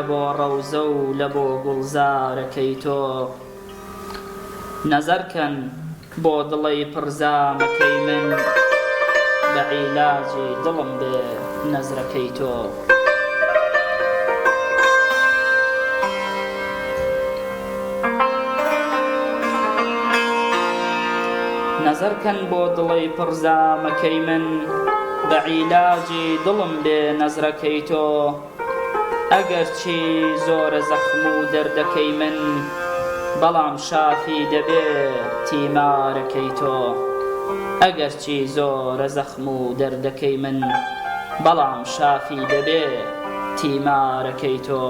لبو روزو لبو گلزارەکەی تۆ نەزەرکەن بۆ دڵی پرزامەکەی من بە عیلاجی دڵم بێ نەزرەکەی تۆ نەزەرکەن بۆ دڵی پرزامەکەی من بە عیلاجی دڵم بێ نەزرەکەی تۆ ئەگەرچی زۆرە زەخم و دەردەکەی من بەڵام شافی دەبێ تیمارەکەی تۆ ئەگەرچی زۆرە زەخم و دەردەکەی من بەڵام شافی دەبێ تیمارەکەی تۆ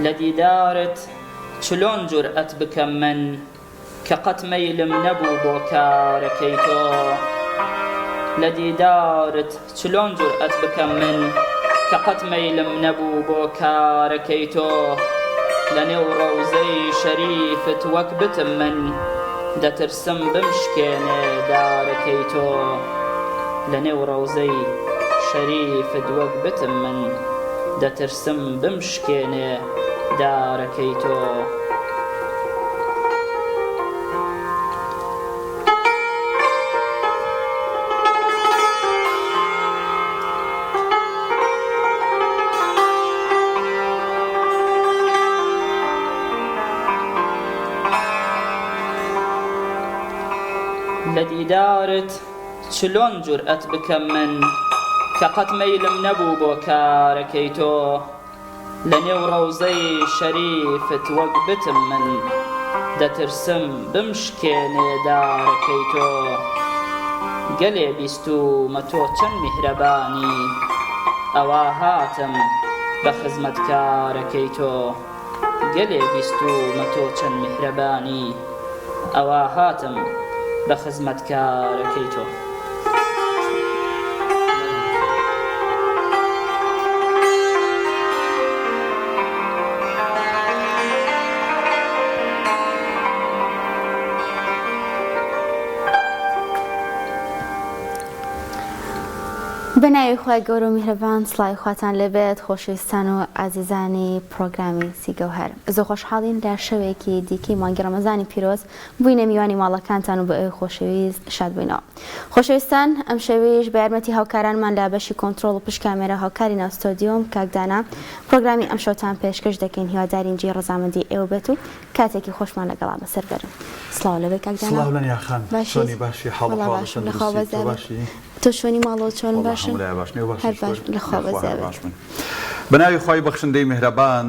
لە دیدارت چلۆن جورئەت بکەم من کە قەت مەیلم نەبوو بۆ کارەکەی تۆ لە دیدارت چلۆن جورئەت بکەم من کە قەت مەیلم نەبوو بۆ کارەکەی تۆ لە نێو ڕەوزەی شەریفت وەک بتم من دەترسم بمشکێنێ دارەکەی تۆ لە نێو ڕەوزەی شەریفت وەک بتم من دەترسم بمشکێنێ دارەکەی تۆ لە دیدارت چلۆن جورئەت بکەم من کە قەت مەیلم نەبوو بۆ کارەکەی تۆ لە نێو ڕەوزەی شەریفت وەک بتم من دەترسم بمشکێنێ دارەکەی تۆ گەلێ بیستومە تۆ چەند میهرەبانی ئەوا هاتم بە خزمەتکارەکەی تۆ گەلێ بیستومە تۆ چەند میهرەبانی ئەوا هاتم بە خزمەتکارەکەی تۆ بەناوی خۆی گەورە و میهرەبان سڵاوی خواتان لەبێت خۆشەویستان و ئازیزانی پرۆگرامی سیگەوهەر زۆر خۆشحاڵین لە شەوێکی دیکەی مانگی ڕەمەزانی پیرۆز بووینە میوانی ماڵەکانتان و بە ئەوی خۆشەویست شاد بووینەوە خۆشەویستان ئەم شەویش بە یارمەتی هاوکارانمان لە بەشی کۆنتڕۆڵ و پشت کامێرە هاوکاری ناو ستۆدیۆم کاکدانا پرۆگرامی ئەم شەوتان پێشکەش دەکەین هیوادارین جێ ڕەزامەندی ئێوە بێت و کاتێکی خۆشمان لەگەڵا بەسەر بەرن سڵاو لەبێت کاکدانا سڵاو لەنیا خان چۆنی باشی حاڵ باشی تۆ شوێنی ماڵەوە چۆن باشن هەر باش لەخوا بەزیابێت بەناوی خۆی بەخشندەی میهرەبان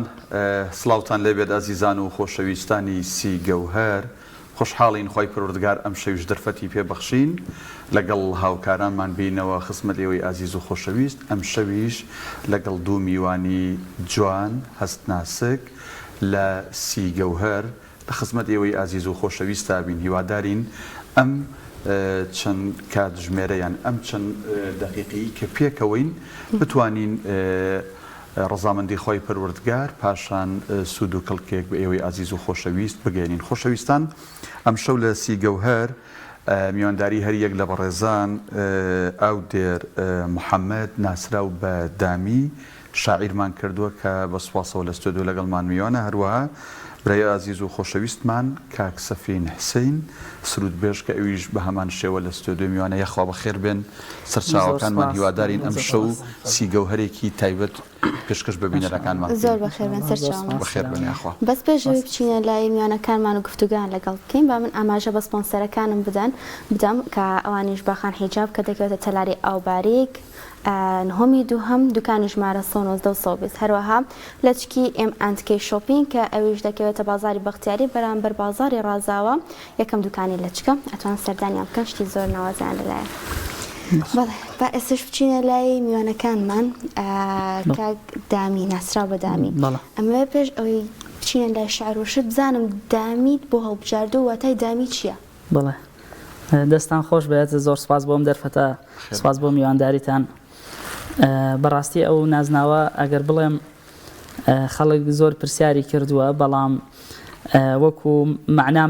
سڵاوتان لێبێت ئازیزان و خۆشەویستانی سیگەوهەر خۆشحاڵین خۆی پەروەردگار ئەم شەویش دەرفەتی پێبەخشین لەگەڵ هاوکارانمان بینەوە خزمەت ئێوەی ئازیز و خۆشەویست ئەم شەویش لەگەڵ دوو میوانی جوان هەستناسک لە سیگەوهەر لە خزمەت ئێوەی ئازیز و خۆشەویست بین هیوادارین ئەم چەند کاتژمێرەیان ئەم چەند دەقیقی کە پێکەوەین بتوانین ڕەزامەندی خۆی پەروەردگار پاشان سوود و کەڵکێک بە ئێوەی ئازیز و خۆشەویست بگەێنین خۆشەویستان ئەم شەو لە سیگەوهەر میوانداری هەر یەک لە بەڕێزان ئەو دێر محەممەد ناسرا و بە دامی شاعیرمان کردووە کە بە سوپاسەوە لە ستۆدیۆ لەگەڵمان میوانە هەروەها برای ئازیز و خۆشەویستمان کاک سەفین حسین سرود بێژ کە ئەویش بە هەمان شێوە لە ستۆدیۆ میوانە یەخوا بەخێر بێن سەرچاوەکانمان هیوادارین ئەم شەو سیگەوهەرێکی تایبەت پێشکەش بە بینەرەکانمان زۆر بەخێر بێن سەرچاومان بەخێر بێن یاخوا بەس پێشەوەی بچینە لای میوانەکانمان و گفتوگان لەگەڵ بکەین با من ئاماژە بە سپۆنسەرەکانم بدەم کە ئەوانیش باخان حیجاب کە دەکەوێتە تەلاری ئاوباریک نهۆمی دووهەم دوکانی ژمارە 1920 هەروەها لە چکی M&K شۆپینگ کە ئەویش دەکەوێتە بازاری بەختیاری بەرامبەر بازاری ڕازاوە یەکەم دوکانی لە چکە ئەتوان سەردانیان بکەن شتی زۆر ناوازیان لەلایە با ئێستش بچینە لای میوانەکانمان کاک دامی ناسرا بە دامی ئەمە پێش ئەوەی بچینە لای شعر و شت بزانم دامیت بۆ هەڵبژاردو واتای دامی چییە؟ بەڵێ دەستان خۆش بێت زۆر سپاس بۆم دەرفەتە سپاس بۆ میوانداریتان بەڕاستی ئەو نازناوە ئەگەر بڵێم خەڵک زۆر پرسیاری کردووە بەڵام وەکو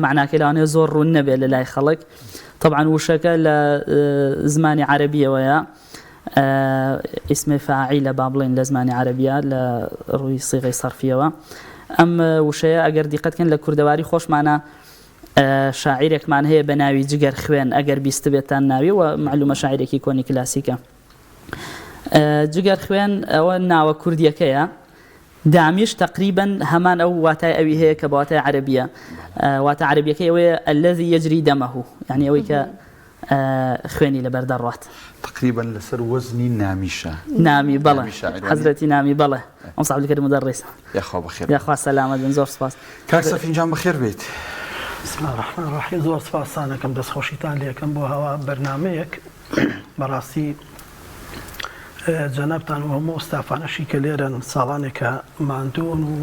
معناکەی لەوانەیە زۆر ڕوون نەبێت لە لای خەڵک طبعا وشەکە لە زمانی عەرەبیەوەیە اسم فاعیلە با بڵێن لە زمانی عەرەبیە لە ڕووی سیغەی سەرفیەوە ئەم وشەیە ئەگەر دیقەتکەن لە کوردەواری خۆشمانە شاعیرێکمان هەیە بە ناوی جگەر خوێن ئەگەر بیست بێتان ناوی و معلومە شاعیرێکی کۆنی کلاسیکە جگەر خوێن ئەوە ناوە کوردیەکەیە دامیش تقریبا هەمان ئەو واتای ئەوی هەیە کە بەواتای عەرەبیە واتە عەرەبیەکەی ئەوەیە الذي يجري دمه يعني ئەوەی کە خوێنی لەبەر دەڕات تقریبا لەسەر وەزنی نامیشە نامی بەڵێ حەزرەتی نامی بەڵێ ئەم ساحەبەکەی مدەڕیس یاخوا بەخێر یاخوا سەلامەت بن زۆر سپاس کاک سەفینجان بەخێر بێت بسم الله الرحمن الرحیم زۆر سپاسانەکەم دەستخۆشیتان لێکم بۆ هەوا بەرنامەیەک بەڕاستی جەنابتان و هەموو ئوستافانەشی کە لێرەن ساڵانێکە ماندوون و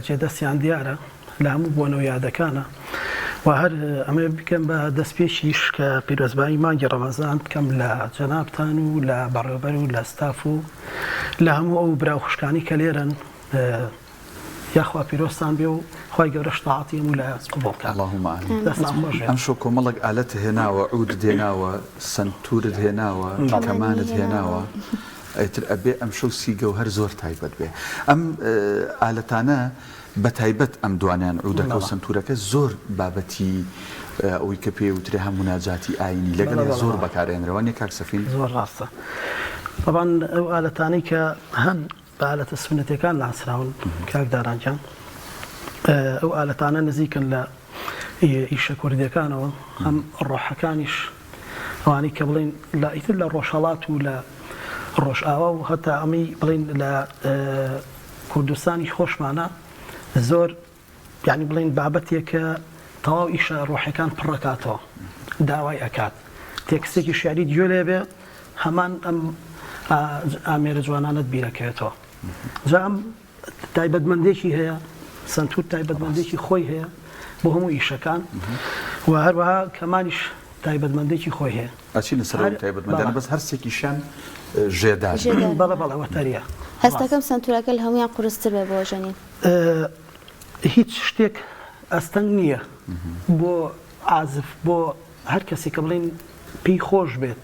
جێدەستیان دیارە لە هەموو بۆنەوە یادەکانە و هەر ئەمە بکەم بە دەستپێشیش کە پیرۆزبایی مانگی ڕەمەزان بکەم لە جەنابتان و لە بەڕێوەبەر و لە ستاف و لە هەموو ئەو براوخشکانی کە لێرەن یاخوا پیرۆستان بێ و خی گەورەش تاعاتی هەموو لە قبوڵکە اللهم آمین دەستان خۆش بێ ئەم شەو کۆمەڵک ئالەت هێناوە عودت هێناوە سنتورت هێناوە کەمانت هێناوە ئەیتر ئەبێ ئەم شەو سیگەوهەر زۆر تایبەت بێ ئەم ئالەتانە بە تایبەت ئەم دوانیان عودەکە و سنتورەکە زۆر بابەتی ئەوەی کە پێوترێ هەموو ناجاتی ئاینی لەگەڵ زۆر بەکارێنرەوە نیە کاک سەفین زۆر ڕاستە طبعا ئەو ئالەتانەی کە هەن بە ئالەتە سونەتەکان ناسراون کاک دارانجان ئەو ئالەتانە نزیکن لە ئیشە کوردیەکانەوە ئەم ڕۆحەکانیش ئەوانەی کە بڵێن لە ئیتر لە ڕۆژهەڵات و لە ڕۆژئاوا و هەتا ئەمی بڵێن لە کوردستانی خۆشمانە زۆر یعنی بڵێن بابەتێکە تەواو ئیشە ڕۆحەکان پڕەکاتەوە داوای ئەکات تێکسێکی شعری گوێ لێ بێ هەمان ئەم ئامێرە جوانانت بیرەکەوێتەوە جا ئەم تایبەتمەندێکی هەیە سنتور تایبەتمەندێکی خۆی هەیە بۆ هەموو ئیشەکان و هەروەها کەمانیش تایبەتمەندێکی خۆی هەیە ئەچینە سەر تایبەتمەندانە بەس هەرسێکیشان ژێدار بەڵێ وەتەریە هەستەکەم سنتورەکە لە هەمویان قورستر بێ بۆ ژەنین هیچ شتێک ئەستەنگ نییە بۆ ئازف بۆ هەر کەسی کە بڵین پێی خۆش بێت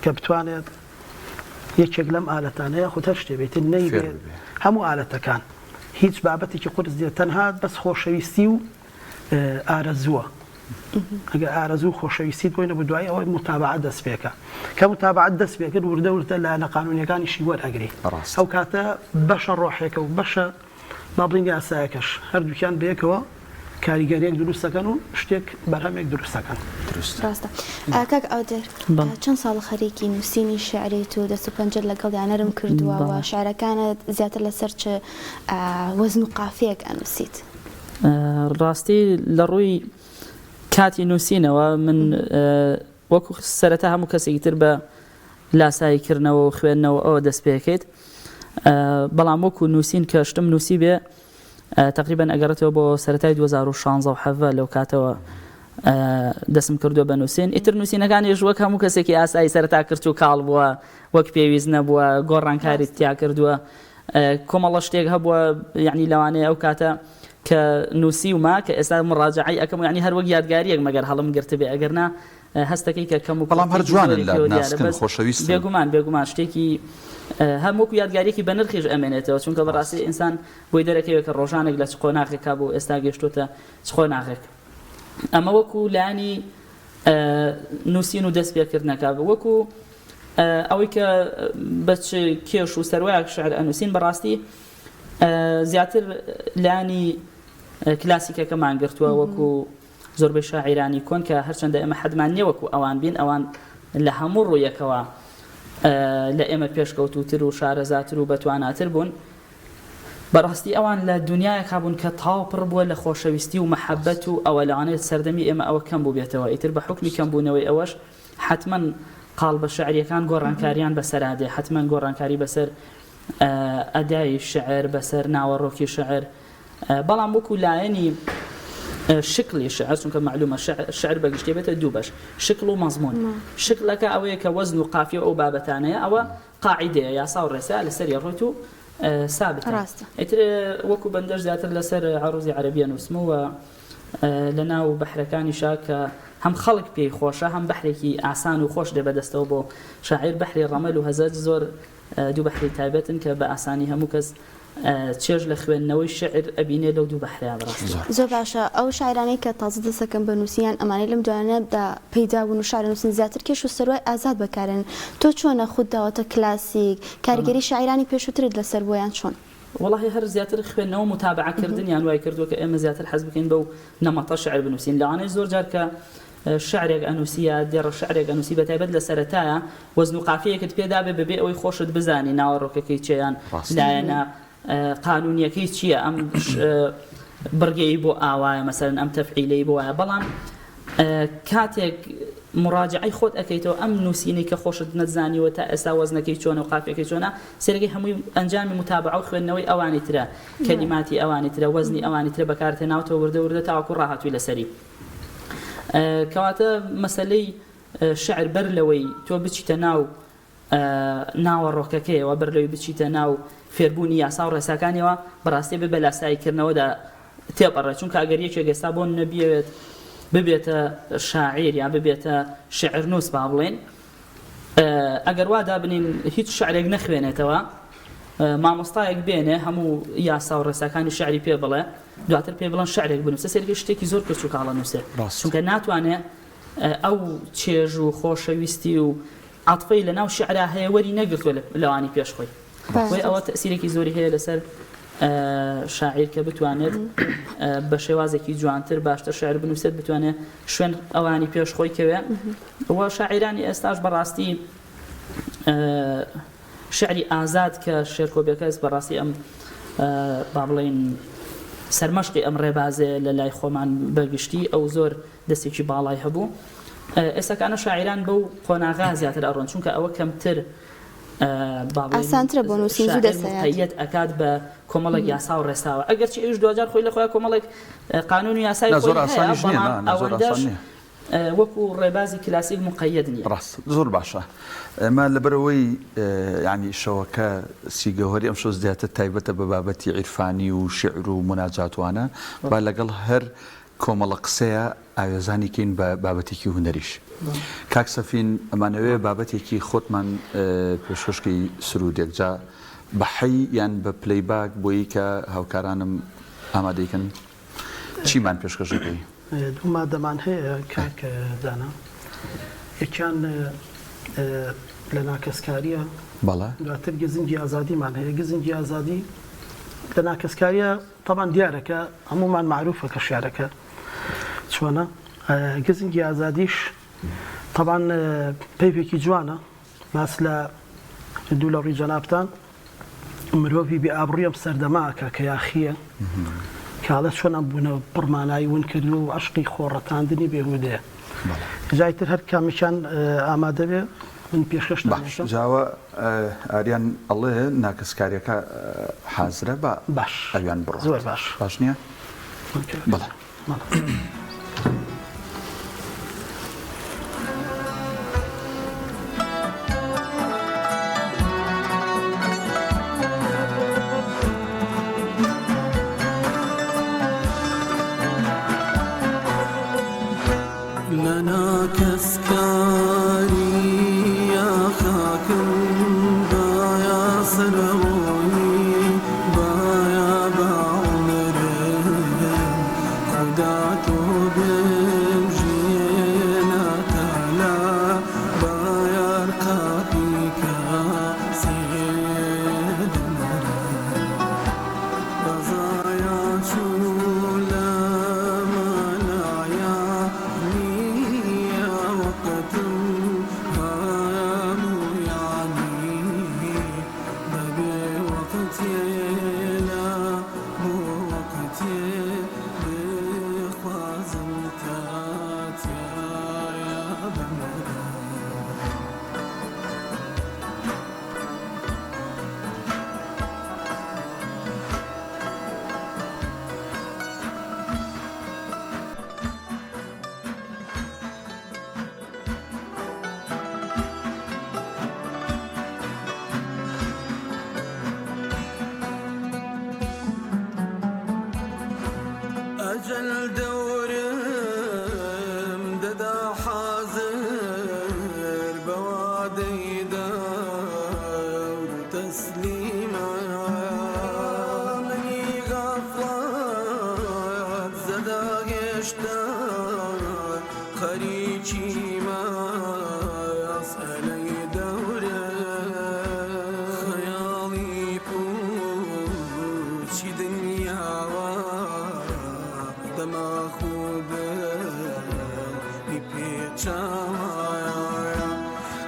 کە بتوانێت یەکێک لەم ئالەتانەیە خۆ هەر شتێ بێت نەیبێت هەموو ئالەتەکان هیچ بابەتێکی قورس دێت تەنها بەس خۆشەویستی و ئارەزووە ئەگەر ئارەزوو خۆشەویستیت بۆینە بە دوای ئەوەی متابعەت دەست پێکە کە متابعەت دەست پێکرد وردە وردە لە قانونیەکانیشی وەرئەگری ئەو کاتە بەشە ڕۆحێکە و بەشە با بڵین یاسایەکەش هەردووکیان بەیەکەوە کاریگەریەک دروست دەکەن و شتێک بەرهەمێک دروست دەکەن ڕاستە کاک ئەودەر چەند ساڵ خەریکی نووسینی شعریت و دەست و پەنجەر لەگەڵ یانەرم کردووە و شعرەکانت زیاتر لەسەر چ وەزن و قافیەک ئەنووسیت ڕاستی لە ڕووی کاتی نووسینەوە من وەکو سەرەتا هەموو کەسێکی تر بە لاساییکردنەوە و خوێندنەوە ئەوە دەست پێکەیت بەڵام وەکو نووسین کە شتم نووسی بێ تقریبا ئەگەڕێتەوە بۆ سەرەتای 2016 و حەڤە لەو کاتەوە دەستم کردووە بە نووسین ئیتر نووسینەکانیش وەک هەموو کەسێکی ئاسایی سەرەتا کرد و کاڵ بووە وەک پێویست نەبووە گۆڕانکاری تیا کردووە کۆمەڵە شتێک هەبووە یعنی لەوانەیە ئەو کاتە کە نووسی وما کە ئێستا مڕاجعی ئەەکەم یعنی هەر وەک یادگاریەک مەگەر هەڵم گرت بێ ئەگەرنا هەستەکەی کە کەم و بەڵام هەر جوانن لە ناسکن خۆشەویست بێگومان شتێکی هەمووکو یادگاریەکی بە نرخیش ئەمێنێتەوە چونکە بەڕاستی ئینسان بۆی دەرەکەوێت کە ڕۆژانێک لە چقۆ ناخێکا بۆ ئێستا گەشتوتە چقۆ ناخێک ئەمە وەکو لانی نووسین و دەست پێکردنەکە وەکو ئەوەی کە بە کێش و سەروایەک شعر ئەنووسین بەڕاستی زیاتر لانی کلاسیکەکەمان گرتووە وەکو زۆربەی شاعیرانی کۆن کە هەرچەندە ئێمە حەدمان نییە وەکو ئەوان بین ئەوان لە هەموو ڕوویەکەوە لە ئێمە پێشکەوتوتر و شارەزاتر و بەتواناتر بوون بەڕاستی ئەوان لە دنیایەک هەبوون کە تاو پڕ بووە لە خۆشەویستی و مەحەبەت و ئەوە لەوانێت سەردەمی ئێمە ئەوە کەم بوو بێتەوە ئیتر بە حوکمی کەمبوونەوەی ئەوەش حتمما قاڵ بە شعریەکان گۆڕانکاریان بەسەرادێ حتمما گۆڕانکاری بەسەر ئەدای شعر بەسەر ناوەڕۆکی شعر بەڵام وەکو لایەنی شكل الشعر چونکە معلومة الشعر بەگشتی بێتە دوو بەش شكل و مەزمون شكلەکە ئەوەیە کە وەزن و قافیە ئەو بابەتانەیە ئەوە قاعیدەیە یاسا و ڕێسا لەسەر ڕۆیت و ثابتە ئیتر وەکو بەندەر زیاتر لەسەر عروضی عەرەبیە نووسمەوە لەناو بەحرەکانیشا کە هەم خەڵک پێی خۆشە هەم بەحرێکی ئاسان و خۆش دێ بەدەستەوە بۆ شاعیر بەحری ڕەمەل و هەزەج زۆر دوو بەحری تایبەتن کە بە ئاسانی هەموو کەس چێژ لە خوێندنەوەی شعر ئەبینێ لەو دوو بەحریا بڕاستی زۆر باشە ئەو شاعرانەی کە تازە دەسەکەن بە نووسیان ئەمانەی لەم دوایانەدا پەیدا بوون و شعر نووسین زیاتر کێش و سەروای ئازاد بەکارن تۆ چۆنە خود داوەتە کلاسیک کاریگەری شاعرانی پێشووترت لەسەر بۆیان چۆن والله هەر زیاتر خوێندنەوە متابعەکردنیان وای کردووە کە ئێمە زیاتر حەز بکەین بەو نەمەتە شعر بنووسین لەوانەیە زۆر جار کە شعرێک ئەنووسیە دێڕە شعرێک ئەنووسی بەتایبەت لە سەرەتایە وەزن و قافیەکەت پێدا بێ بەبێ ئەوەی خۆشت بزانی ناوەڕۆکەکەی چیان لایەنە قانونیەکەی چییە ئەم بڕگەی بۆ ئاوایە مەسەرەن ئەم تەفعیلەی بۆ وایە بەڵام کاتێک مراجعەی خۆت ئەەکەیتەوە ئەم نووسینەی کە خۆشت نەتزانیوە تا ئێستا وەزنەکەی چۆنە و قافیەکەی چۆنە سێرەکەی هەمووی ئەنجامی متابعە و خوێندنەوەی ئەوانی ترە کەلیماتی ئەوانی ترە وەزنی ئەوانی ترە بەکارهێناوتەوە وردە تاواکو ڕاهاتووی لەسەری کەواتە مەسەلەی شعر بەر لەوەی تۆ بچیتە ناو ناوەڕۆکەکەیەوە بەر لەوەی بچیتە ناو فێربوونی یاسا و ڕێساکانیەوە بەڕاستی بە لاساییکردنەوەدا تێپەڕێت چونکە ئەگەر یەکێک ئێستا بۆ نەبیەوێت ببێتە شاعیر یا ببێتە شعر نووس با بڵێن ئەگەر وا دابنین هیچ شعرێک نەخوێنێتەوە مامۆستایەک بێنێ هەموو یاسا و ڕێساکانی شعری پێ بڵێ دواتر پێ بڵێن شعرێک بنووسە سەرکی شتێکی زۆر کەچ و کاڵە نووسێ چونکە ناتوانێت ئەو چێژ و خۆشەویستی و عاتفەی لەناو شعرا هەیە وەری نەگرتووە لەوانی پێشخۆی وی ئەوە تەسیرێکی زۆری هەیە لەسەر شاعیر کە بتوانێت بە شێوازێکی جوانتر باشتر شعر بنووسێت بتوانێت شوێن ئەوانی پێشخۆی کەوێ وە شاعیرانی ئێستاش بەڕاستی شعری ئازاد کە شێرکۆبیەکەس بەڕاستی ئەم با بڵێن سەرمەشقی ئەم ڕێبازێ لە لای خۆمان بەگشتی ئەو زۆر دەستێکی باڵای هەبوو ئێستاکانە شاعیران بەو قۆناغا زیاتر ئەڕۆن چونکە ئەوە کەمتر ئاسانترە بۆ نووسین زوو دەسەیەت ئەکات بە کۆمەڵێک یاسا و ڕێساوە ئەگەرچی ئێش دوجار خۆی لە خۆیان کۆمەڵێک قانون و یاسای خۆی هەیە بەڵام ئەوەندەش وەکو ڕێبازی کلاسیک مقەیەد نییە ڕاست زۆر باشە ئەمە لەبەرەوەی ینی شەوەکە سیگەوهری ئەم شۆ زیاتر تایبەتە بە بابەتی عیرفانی و شعر و مناجاتوانە با لەگەڵ هەر کۆمەڵە قسەیە ئاوێزانی کەین بە بابەتێکی هونەریش کاک سەفین ئەمانەوەی بابەتێکی خۆتمان پێشکەشکەی سرودێک جا بە حەی یان بە پلەیباک بۆیی کە هاوکارانم ئامادەیکەن چیمان پێشکەشەکەی دوو مادەمان هەیە کاک دانا یەکیان لە ناکەسکاریە بەڵێ دواتر گزنگی ئازادیمان هەیە گزنگی ئازادی لە ناکەسکاریە طبعا دیارەکە هەمومان معروفە کە شیارەکە چۆنە گزنگی ئازادیش طبعا پەیپێکی جوانە باس لە دوو لە ڕووی جەنابتان مرۆڤی بێئابڕووی ئەم سەردەماکە کە یاخیە کاڵە چۆنە بوونە پڕمانایی ون کردو و عشقی خۆڕەتاندنی بێهودەیە جایتر هەر کامیشان ئامادە بێ من پێشکەش جاوە ئاریان ئەڵێ ناکەسکاریەکە حازرە بە باش ئەویان بڕ زۆر باش نییە بەڵێ بایا با عمر خدا تو هێشتا خەریکی مەسئەلەی دەورە خەیاڵی پوچی دنیاوە دەما خوبی پێچاوایە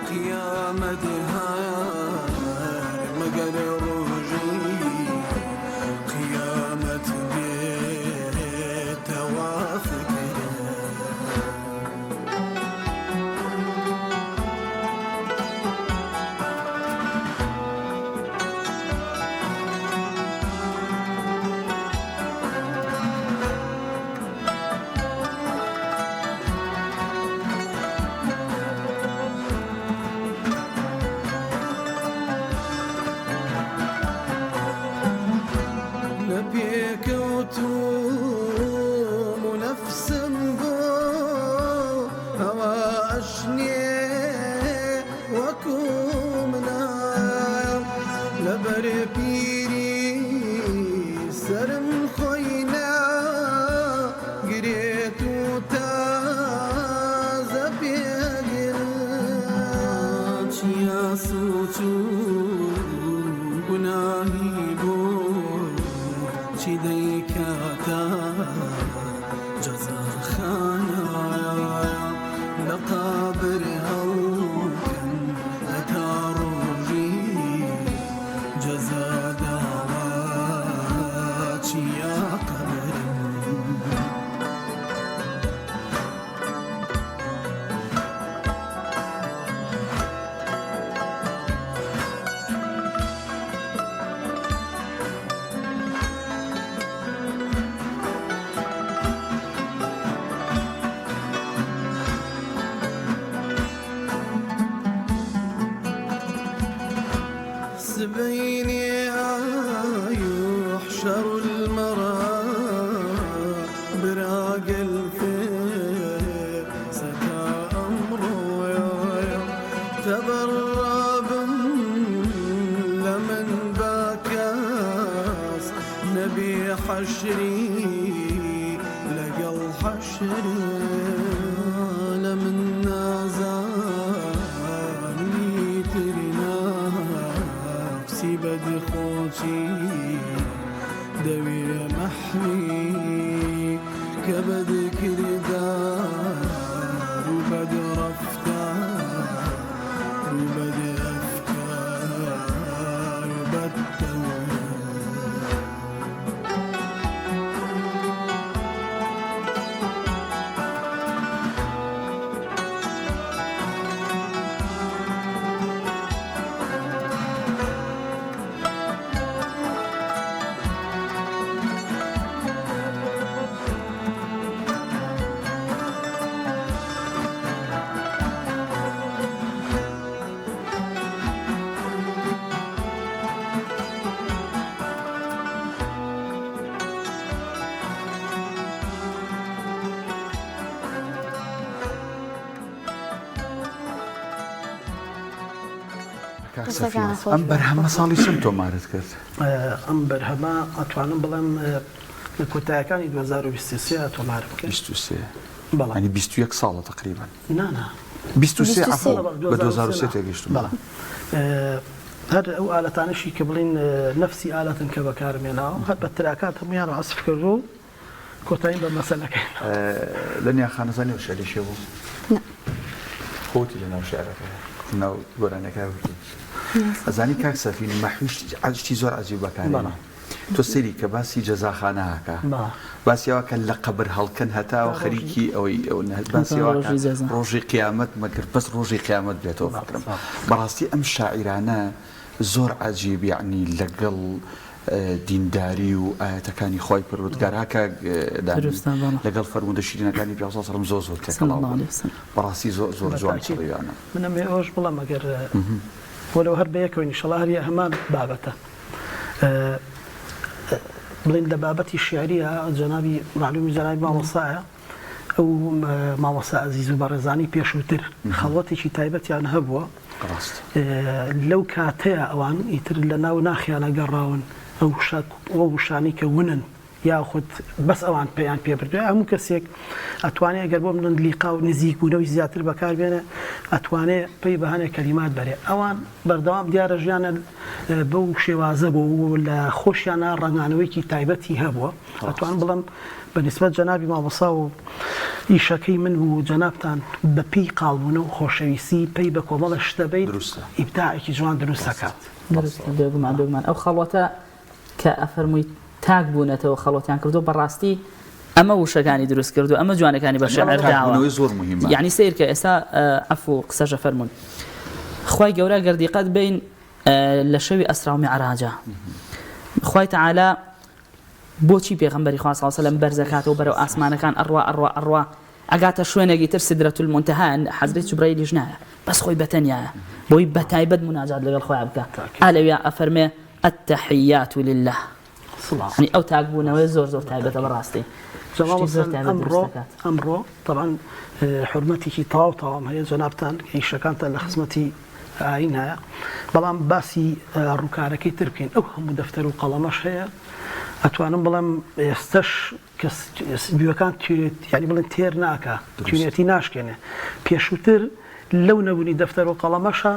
قیامەت هەر مەگەر ڕۆژی قیامەت بێتەوە فکرە لبيكوتوم ونفسم بو هوا أشني وكومنا لبر بيري سرم خوينا قريتو تازا بيقرات يا سوتو گناهی بود چی دیکاتا جزا خانه لقابر هوکن اتا روژی جزا داوا چیا قبرم بيني يحشر المرى براق الفيل سكى أمره تبرب لمن باكاس نبي حشري لقى الحشر لمن نازاني ترنا بد خوشي دوي محمي كبد كردار وبد رفتار وبد أفكار وبد ئەم بەرهەمە ساڵی چەند تۆمارت کرد؟ ئەم بەرهەمە ئەتوانم بڵێم لە کۆتاییەکانی 2023 تۆمار بکەم. 23 بەڵام ینی 21 ساڵە تقریبا. نانا 23 بە 2023 تێگەیشتم. بەڵام هەر ئەو ئالەتانەشی کە بڵین نەفسی ئالەتن کە بەکارمێناوە هەر بە تراکات هەمویان عەسف کردو کۆتاییم بە مەسەلەکەین. لە نیاخانەزانی و شعری شێ بوو؟ خۆتی لە ناو شعرەکە ناو گۆرانەکە وتی. ئەزانی کاک سەفین مەحویش شتی زۆر عەجیب بەکارهێنا. تۆ سەیری کە باسی جەزاخانەکە باسیەوە کە لە قەبر هەڵکەن هەتاوە خەریکی ئەوەی باسیەوە ڕۆژی قیامەت مەگەر بەس ڕۆژی قیامەت بێتەوە فکرم. بەڕاستی ئەم شاعیرانە زۆر عەجیب یعنی لەگەڵ دینداری و ئاەتەکانی خۆی پەروەردگار هاکە لەگەڵ فەرموودە شیرینەکانی پێ سەڵم زۆر زۆر تێکەڵاو بەڕاستی زۆر جوان چڕیانە. منم ئەوش بڵم ئەگەر بۆ لەو هەر بەیەکەوە ئینشەڵڵا هەر هەمان بابەتە بڵین لە بابەتی شیعریە جەنابی معلومی جەنابی مامۆستایە ئەو مامۆستا عەزیز و بەڕێزانی پێشووتر خەڵەتێکی تایبەتیان هەبووە لەو کاتەیە ئەوان ئیتر لە ناو ناخیانە گەڕاون ئەو شانی کە ونن یاخود بەس ئەوان پێیان پێ بردووە هەموو کەسێک ئەتوانێت ئەگەر بۆ من لیقا و نزیک بوونەوەی زیاتر بەکاربێنە ئەتوانێت پێی بەهانێک کەلیمات بەرێ ئەوان بەردەوام دیارە ژیانە بەو شێوازە بوو لە خۆشیانە ڕنگانەوەیکی تایبەتی هەبووە ئەتوان بڵم بەنسبەت جەنابی مامۆسا و ئیشەکەی من و جەنابتان بە پێی قاڵبوونە و خۆشەویستی پێی بە کۆمەڵە شتە بێت ئیبداعێکی جوان دروست دەکات بێگومان ئەو خەڵەتە کە ئەفەرمووی تاک بوونەتەوە خەڵەتیان کردو بەڕاستی ئەمە وشەکانی دروست کردو ئەمە جوانەکانی بە شێعر داوە زۆر مهمە یعنی سیر کە ئێستا عەفو قسەشە فەرمون خوای گەورە گەردیقەت بین لە شەوی ئەسرا و میعراجە خوای تەعالا بۆچی پێغەمبەری خوا صلی الله علیه و سلم بەرزەکاتەوە بەرەو ئاسمانەکان ئەڕوا ئەگاتە شوێنێکی تر سدرەت المنتهى حەزرەت جوبرەیلیش نایە بەس خۆی بەتەنیایە بۆی بەتایبەت مناجات لەگەڵ خۆیان بکە ئالەویا ئەفەرمێ التحيات لله يعني ئەو تاکبوونەوەی زۆر تایبەتە بەڕاستی ئەمڕۆ طبعا حرمەتێکی تەواو هەیە جەنابتان ئیشەکانتان لە خزمەتی ئاین هەیە بەڵام باسی ڕووکارەکەی تر بکەین ئەو هەموو دەفتەر و قەڵەمەش هەیە ئەتوانم بڵێم ئێستش بیوەکان یعنی بڵێن تێر ناکە توێنێتی ناشکێنێ پێشووتر لەو نەبوونی دەفتەر و قەڵەمەشە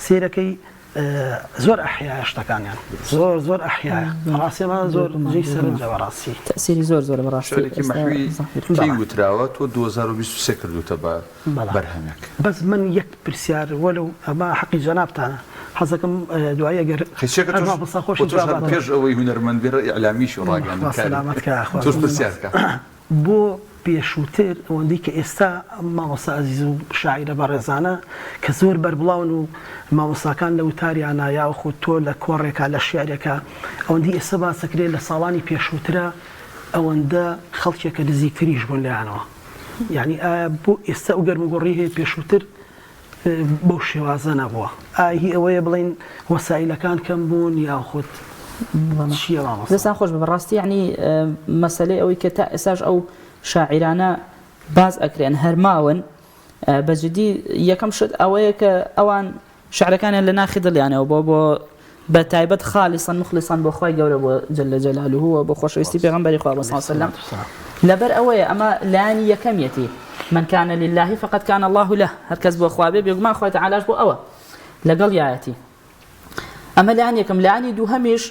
سێرەکەی زۆر ئەحیایە شتەکانیان زۆر ئەحیایە ڕاستیمە زۆر جێی سەرنجە بەڕاستی تەسیری زۆر بەڕاستی شوێنێکی مەحوی پێی وتراوە تۆ 2023 کردوتە بە بەرهەمێک بەس من یەک پرسیار وەلو ئەمە حەقی جەنابتانە حەزەکەم دوای ئەگەر پێش ئەوەی هونەرمەند بێرە ئیعلامیش و ڕاگەاندن تۆش پرسیارکە بۆ پێشووتر ئەوەندەی کە ئێستا مامۆستا عەزیز و شاعیرە بەڕێزانە کە زۆر بەربڵاون و مامۆستاکان لە وتاریانە یاخود تۆ لە کۆڕێکە لە شیعرێکە ئەوەندەی ئێستا باسەکرێت لە ساڵانی پێشووترە ئەوەندە خەڵکێکە نزیکتریش بوون لایەنەوە یعنی ئایا بۆ ئێستا و گەرمگۆڕی هەیە پێشووتر بەو شێوازە نەبووە ئاهی ئەوەیە بڵین وەسایلەکان کەم بوون یاخود دەستان خۆش بەڕاستی یعنی مەسەلەی ئەوەی کە تا ئێستاش ئەو شاعیرانە باز ئەکرێن هەرماون بەجددی یەکەم شت ئەوەیە کە ئەوان شعرەکانیان لە ناخی دڵیانەوە بۆ بە تایبەت خالیسان مخلیسان بۆ خۆی گەورە بۆ جەلە جەلالوه بۆ خۆشەویستی پێغەمبەری خوا صلی الله علیه و سلم لەبەر ئەوەیە ئەمە لایانی یەکەمیەتی من كان لله فقد كان الله له هەر کەس بۆ خوا بێ بێگومان خۆی تەعالاش بۆ ئەوە لەگەڵ یایەتی ئەمە لایانی یەکەم لایانی دووهەمیش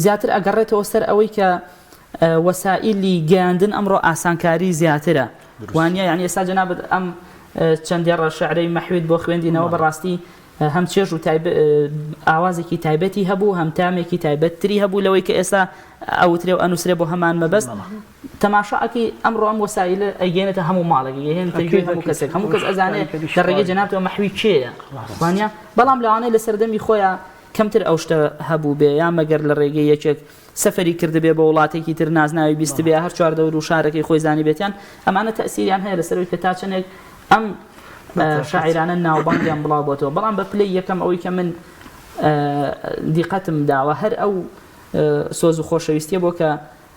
زیاتر ئەگەڕێتەوە سەر ئەوەی کە وەسائلی گەیاندن ئەمڕۆ ئاسانکاری زیاترە وانە یعنی ئێستا جەنابەت ئەم چەندێ ڕە شعرەی مەحوید بۆ خوێندینەوە بەڕاستی هەم چێژ و ئاوازێکی تایبەتی هەبوو هەم تامێکی تایبەتتری هەبوو لەوەی کە ئێستا ئەوترێ و ئەنووسرێ بۆ هەمان مەبەست تەماشاکی ئەمڕۆ ئەم وەسایلە ئەگەێنێتە هەموو ماڵێکی هێنێتە هەموو کەسێک هەموو کەس ئەزانێت لە ڕێگەی جەنابەتەوە مەحوی کێیە وانە بەڵام لەوانەیە لە سەردەمی خۆیان کەمتر ئەو شتە هەبوو بێ یان مەگەر لە ڕێگەی یەکێک سەفەری کردبێ بە وڵاتێکی تر نازناوی بیست بێ هەر چوار دەور و شارەکەی خۆی زانی بێتیان ئەمانە تەسیریان هەیە لەسەرەوەی کە تا چەندێک ئەم شاعیرانە ناوبانگیان بڵاو بۆتەوە بەڵام بە پلەی یەکەم ئەوەی کە من دیقەتم داوە هەر ئەو سۆز و خۆشەویستیە بۆ کە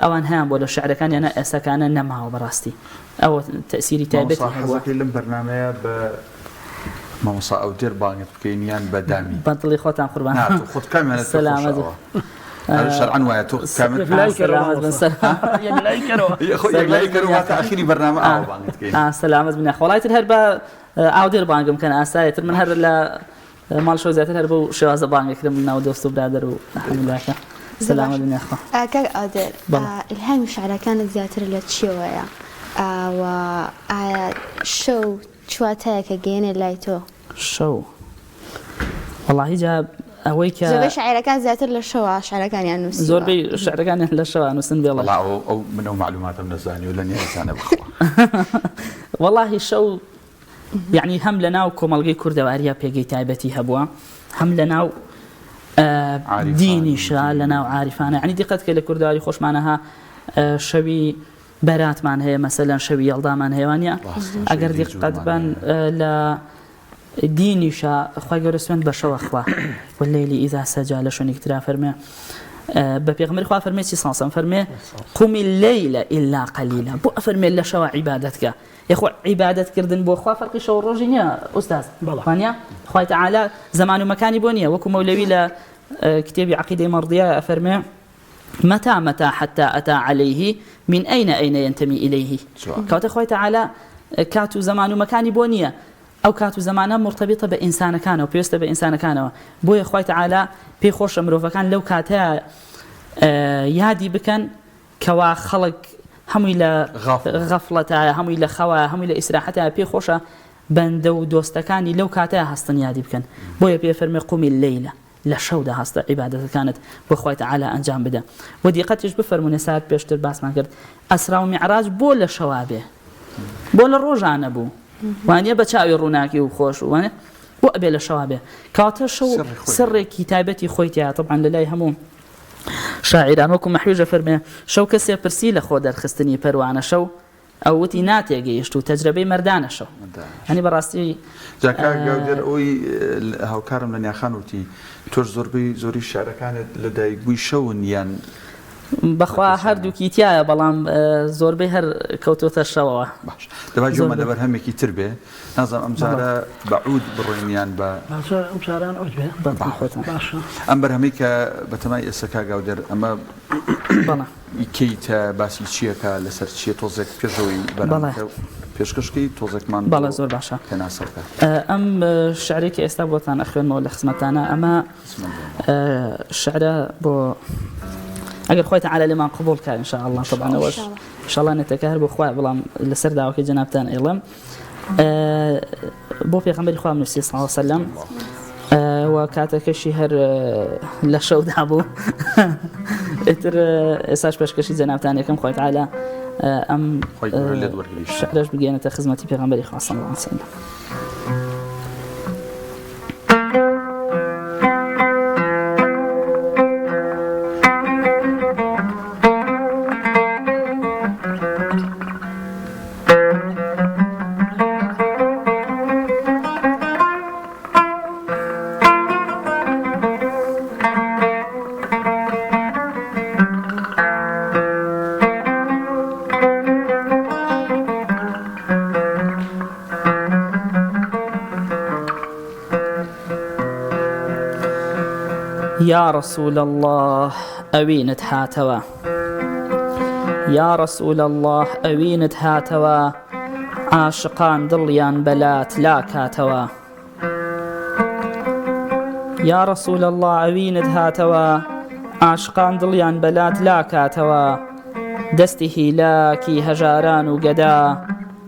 ئەوان هەیان بۆ لە شعرەکانیانە ئێستاکانە نەماوە بەڕاستی ئەوە تەسیری تایبەتی هەواڵەکەی لەم بەرنامەیە بە مامۆستا ئەو دێر بانگت بکەین یان بەدامی بەدڵی خۆتان قوربان خۆت کامیانە سەلامەت شەرعەن وایە تۆ تاخیری بەرنامە ئاو بانگت بکەین سەلامەت بنە خۆڵایتر هەر بە ئاو دێر بانگم کەن ئاسایەتر من هەر لە ماڵ شەو زیاتر هەر بەو شێوازە بانگێکرم ناو دۆست و برادەر و حەمدڵاکە سەلامەت بنە خۆ کاک ئاودێر ئیلهامی شعرەکانت زیاتر لە چیەوەیە ئایا شەو چواتەیەکە گەێنێ لای تۆ شەو وەڵاهی جا ئەوەی کە زۆربەی شاعیرەکان زیاتر لە شەوە شعرەکانیان نووسیوە زۆربەی شعرەکانیان لە شەوە نووسن بێڵە ئەو من ئەو معلوماتم نەزانی و لە نێزانە بخۆ وەڵاهی شەو یعنی هەم لە ناو کۆمەڵگەی کوردەواریە پێگەی تایبەتی هەبووە هەم لە ناو دینیشە لە ناو عاریفانە یعنی دیقەت کە لە کوردەواری خۆشمانەها شەوی بەراتمان هەیە مەسەلەن شەوی هەڵدامان هەیەوانە ئەگەر دیقەت بن لە دینیشە خوای گەورە سوێند بە شەوە خوا والليلی ئیذا سەجا لە شوێنێکی ترا فەرمێ بە پێغەمبەری خوا فەرمێ چی ساسم فەرمێ قومی الليل إلا قليلا بۆ ئەفەرمێ لە شەوە عیبادەت کە یخۆ عیبادەتکردن بۆ خوا فەرقی شەو ڕۆژی نییە ئوستاز وانە خوای تەعالا زەمان و مەکانی بۆ نییە وەکو مەولەوی لە کتێبی عەقیدەی مەڕدیە ئەفەرمێ متى حتى أتى عليه من أين ينتمي إليه كواتي خوي تعالى كاتو زمان ومكاني بونية أو كاتو زمانه مرتبطة بإنسان كان أو بيست بإنسان كان بوي خوي تعالى بيخوش أمره فكان لو كاتا يادي بكن كوا خلق هم إلى غفلة هم إلى خوا هم إلى إسراحتها بيخوشة بندو دوستكاني لو كاتا هستن يادي بكن بوي بيفرمي قومي الليلة لشوده هست عبادة كانت بخوي تعالى أنجام بدا ودي قد يشبه مناسبات بيشتر باس ما قلت أسرى ومعراج بول الشوابه بول الرجعنا بو وأنا بتشاوي روناكي وخوش وأنا وقبل الشوابه كاتر شو سر كتابتي خويتها طبعا لله هموم شاعران وكم محوجة فرمي شو كسي برسيلة خود الخستني بروانا شو أو تيناتي جيشتو تجربة مردانة شو يعني براستي جاكا جودر أوي هاو كارم لن يخانوتي توش زوري الشعر كانت لدي بويشون ين بخوا هردو كيتيا بلام زوربي هر كوتوتا الشوا باش دابا جوما دابا همكي تربيه نظام امزاره بعود بالرينيان با امزاران عجبه باش امبر هميكا بتماي اسكا جودر اما بلا كيتا باسي تشيكا لسر تشي توزك بيجوي بلا پێشکەشکی تۆزێکمان بەڵێ زۆر باشە ئەم شعرێکی ئێستا بۆتان ئەخوێنمەوە لە خزمەتانە ئەمە شعرە بۆ ئەگەر خۆی تەعالە لێمان قبوڵ کار ئینشاء الله طبعا ئەوەش ئینشاء الله نێتەکە هەر بۆ خوا بەڵام لەسەر داواکەی جەنابتان ئێڵێم بۆ پێغەمبەری خوا نووسی صلی الله علیه وسلم و کاتەکەشی هەر لە شەودا بوو ئیتر ئێستاش پێشکەشی جەنابتان یەکەم خۆی تەعالە أم شعرش بجينا خدمتي في غنبري خاصة الله عليه وسلم يا رسول الله أوينت هاتوا يا رسول الله أوينت هاتوا عاشقان ضليان بلات لا كاتوا يا رسول الله أوينت هاتوا عاشقان ضليان بلات لا كاتوا دسته لاكي هجاران وقدا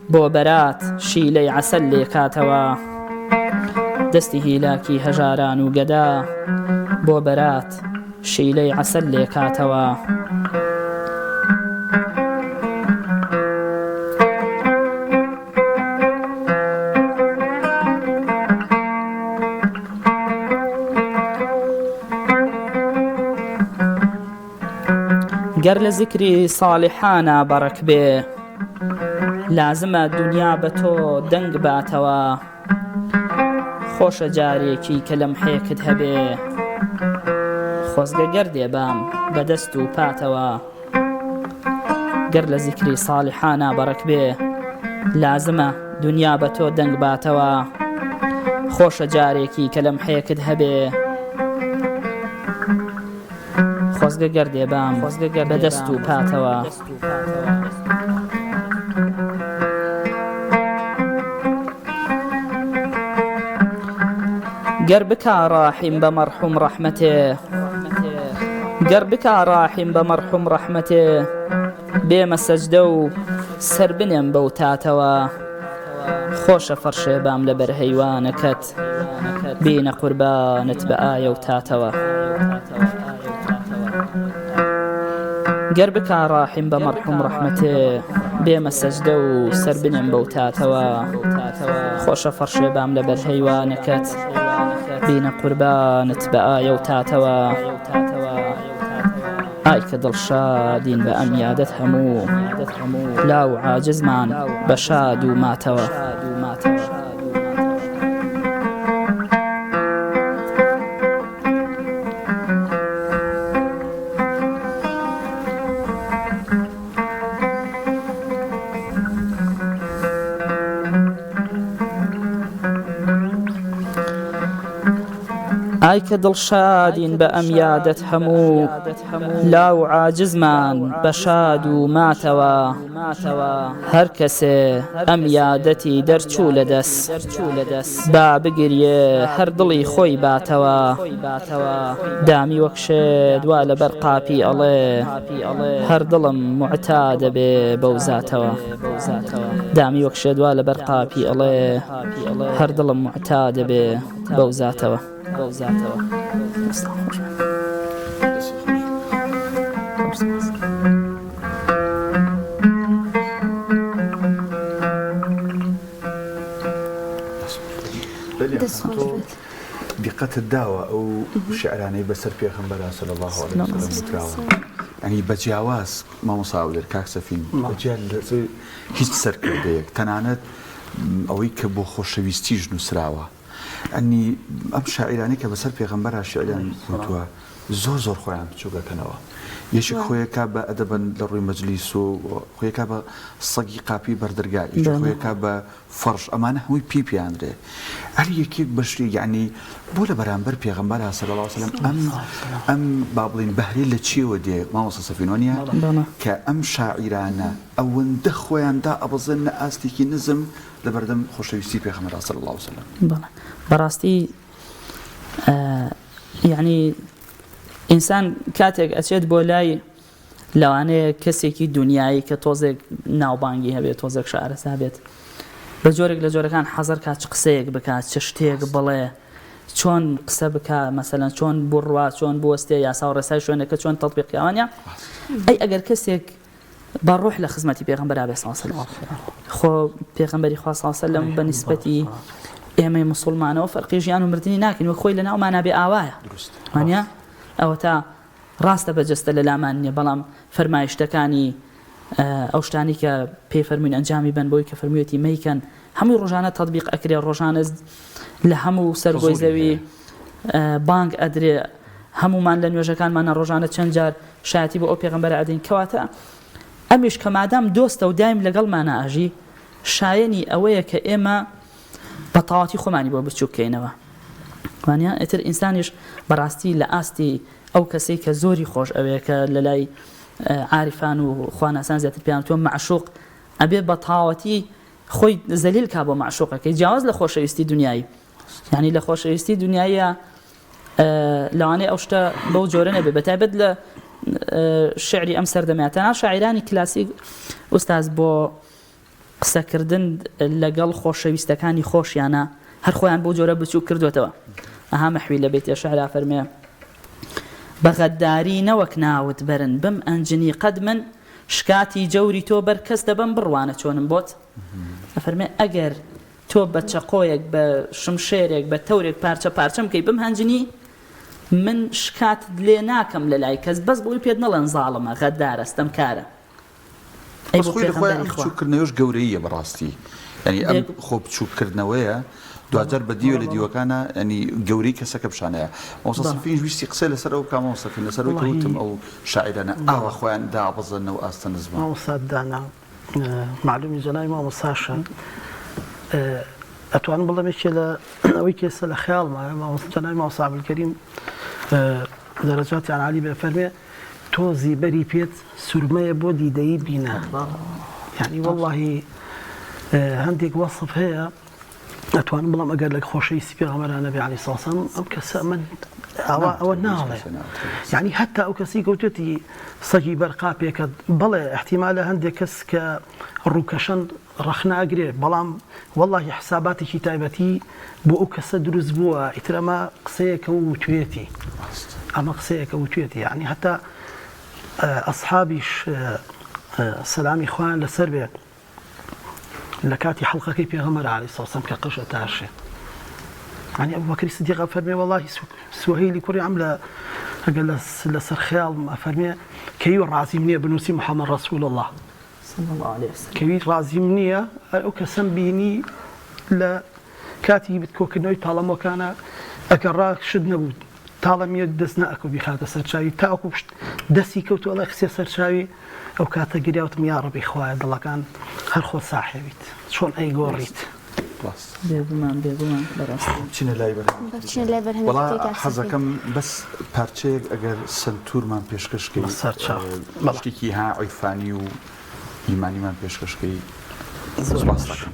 بوبرات شيلي عسل كاتوا دسته لاكي هجاران وقدا بۆبەرات شیلەی عەسەل لێ کاتەوە گەر لە زیکری ساڵحانە بەڕک بێ لازمە دنیا بە تۆ دەنگ باتەوە خۆشە جارێکی کە لەم حێکت هەبێ خۆزگە گەردێ بام بەدەست و پاتەوە گەر لە زیکری ساڵحانە بەڕک بێ لازمە دنیا بە تۆ دەنگ باتەوە خۆشە جارێکی کە لەم حێکت هەبێ خۆزگە گەردێ بام بەدەست و پاتەوە گەر بکا ڕاحیم بە مەرحوم ڕەحمەتێ گەر بکا ڕاحیم بە مەرحوم ڕەحمەتێ بێمە سەجدە و سەر بنێم بەو تاتەوە خۆشە فەرشێ بام لەبەر هەیوانەکەت بینە قوربانت بە ئایە و تاتەوە گەر بکا ڕاحیم بە مەرحوم ڕەحمەتێ بێمە سەجدە و سەر بنێم بەو تاتەوە خۆشە فەرشێ بام لەبەر هەیوانەکەت بینە قوربانت بە ئایە و تاتەوە ئای کە دڵشادین بە ئەم یادەت هەموو لاو عاجزمان بە شاد و ماتەوە ئایکە دڵشادین بە ئەم یادەت هەموو لاو عاجزمان بە شاد و ماتەوە هەر کەسێ ئەم یادەتی دەرچوو لە دەست با بگریێ هەر دڵی خۆی باتەوە دامی وەک شێدوا لەبەر قاپی ئەڵێ هەر دڵم معتادە بێ بەو زاتەوە دامی وەک شێدوا لەبەر قاپی ئەڵێ هەر دڵم معتادە بێ بەو زاتەوە دیقەتت داوە ئەو شعرانەی بەسەر پێغەمبەر صلی الله علیه وسلم وتراوە ینی بەجیاواز مامۆساودێر کاک سەفین بەجیال هیچ سەرکردەیەک تەنانەت ئەوەی کە بۆ خۆشەویستیش نووسراوە ئەنی ئەم شاعیرانی کە بەسەر پێغەمبەر شعریان وتووە زۆر خۆیان بچووکەکەنەوە یەشێک خۆیەکە بە ئەدەبن لە ڕووی مەجلیس و خۆیەکە بە سەگی قاپی بەردەرگای خۆیەکە بە فەرش ئەمانە هەمووی پیاندرێ هەر یەکێک بەشی یعنی بۆ لە بەرامبەر پێغەمبەر صلی الله علیه وسلم ئەم با بڵین بەهرەی لە چیەوە دێ مامۆستا سەفین وانییە کە ئەم شاعیرانە ئەوەندە خۆیاندا ئەبەزن لە ئاستێکی نزم لە بەردەم خۆشەویستی پێغەمبەر صلی الله علیه وسلم بەڕاستی یعنی ئینسان کاتێک ئەچێت بۆ لای لەوانەیە کەسێکی دنیایی کە تۆزێک ناوبانگی هەبێت تۆزێک شارەسا بێت بە جۆرێک لە جۆرەکان حەزەر کات چ قسەیەک بکات چ شتێک بڵێ چۆن قسە بکە مەسەلەن چۆن بڕوا چۆن بوەستێ یاسا و ڕێسای شوێنەکە چۆن تەطبیقیاوانە ئەی ئەگەر کەسێک بەڕوح لە خزمەتی پێغەمبەر بێ صلی الله علیه وسلم خۆ پێغەمبەری خوا صلی الله علیه وسلم بە نیسبەتی ئێمەی موسڵمانەوە فەرقی ژیان و مردنی ناکەین وەک خۆی لە ناومانە بێ ئاوایە وانە ئەوە تا ڕاستە بەجەستە لە لامان نییە بەڵام فەرمایشتەکانی ئەو شتانی کە پێی فەرمووین ئەنجامی بن بۆی کە فەرموویەتی مەیکەن هەمووی ڕۆژانە تەطبیق ئەکرێ ڕۆژانە لە هەموو سەرگۆی زەوی بانگ ئەدرێ هەمومان لە نوێژەکانمانە ڕۆژانە چەند جار شایەتی بۆ ئەو پێغەمبەر ئەدەین کەواتە ئەمیش کە مادام دۆستە و دایم لەگەڵمانە ئاژی شایەنی ئەوەیە کە ئێمە بە تەواوەتی خۆمانی بۆ بچوو بکەینەوە وانە ئیتر ئینسانیش بەڕاستی لە ئاستی ئەو کەسەی کە زۆری خۆش ئەوەیە کە لە لای عارفان و خواناسان زیاتر پێیان تۆ معشوق ئەبێ بە تەواوەتی خۆی زەلیل کا بۆ معشوقەکەی جیاواز لە خۆشەویستی دنیایی یعنی لە خۆشەویستی دنیایە لەوانەیە ئەو شتە بەو جۆرە نەبێ بەتایبەت لە شعری ئەم سەردەمەیە تەنها شاعیرانی کلاسیک ئوستاز بۆ قسەکردن لەگەڵ خۆشەویستەکانی خۆشیانە هەر خۆیان بۆ جۆرە بچوو کردوێتەوە ئەها مەحوی لە بێتێ شەعرا فەرمێ بەغەداری نەوەک ناوت بەرن بم ئەنجنی قەد من شکاتی جەوری تۆ بەر کەس دەبم بڕوانە چۆنم بۆت ئەفەرمێ ئەگەر تۆ بە چەقۆیەک بە شمشێرێک بە تەورێک پارچە پارچەم کەی بم هەنجنی من شکات لێ ناکەم لە لای کەس بەس بۆی پێت نەڵێن زاڵمە غەدارە ستەم کارە بچووکردنەوەش گەورەیە بەڕاستی ینی ئەم خۆ بچووکردنەوەیە دوجار بە دیوە لە دیوەکانە ینی گەورەی کەسەکە پیشانەیە مامۆستا سەفین ویستی قسە لەسەر ئەو کامەوە سەفین لەسەر کەوتم ئەو شاعیرانە ئاوا خۆیان دابەزەنەوە ئاستە نزمە مامۆستا دانا معلومی جەنای مامۆستاشە ئەتوانم بڵێمێکی لە ئەوەی کێسە لە خەیاڵمایە جەنای مامۆستا عەبدولکەریم دەرەجاتی عالی بێ فەرمێ تۆزی بەری پێت سورمەیە بۆ دیدەی بینە یعنی وەڵڵاهی هەندێک وەصف هەیە ئەتوانم بڵام ئەگەر لە خۆشەویستی پێغەمبەرانە بێ عەلەیهی سەڵام ئەم کەسە من ئەوە ناڵێ یعنی هەتا ئەو کەسی کەوتێتی سەگی بەرقاپێکە بڵێ احتیمالە هەندێک کەس کە ڕووکەشەن ڕەخناگرێ بەڵام وەڵڵاهی حساباتێکی تایبەتی بۆ ئەو کەسە دروست بووە ئیتر ئەمە قسەیەکە وتوێتی ئەمە قسەیەکە وتوێتی یعنی هەتا ئەسحابیش سەلامی خوان لەسەر بێت لە کاتی حەڵقەکەی پێغەمبەر عەلەیهی سەڵام کە قژە تاشێ ینی ئەبوو بەکری سیدیق فەرمێ وەڵڵاهی سوهەیلی کوڕی عەم ئەگەر لەسەر خەیاڵم ئەفەرمێ کەوی ڕازیم نییە بنووسی محەممەد ڕەسوول الله کەوی ڕازیم نییە ئەو کەسەم بینی لە کاتی بتکۆکردنەوەی تاڵەمۆکانە ئەگەر ڕاشت نەبوو تاڵەمیە دەست نەئەکەو بیخاتە سەرچاوی تاوەکو دەستی کەوتو ئەڵێ خسێ سەرچاوی ئەو کاتە گریاوتم یا ڕەبی خوایە دڵەکان هەر خۆ ساحێویت چۆن ئەیگۆڕیت سپاس بێگومان بەڕاستی چینە لای بەرهەم بچینە لای وڵا بەرهەمێکی حەزەکەم بەس پارچەیەک ئەگەر سنتورمان پێشکەشکەی بەسەر چاو. بەڵێ. شتێکی ها عیفانی و ئیمانیمان پێشکەشکەی سپاس دەکەم.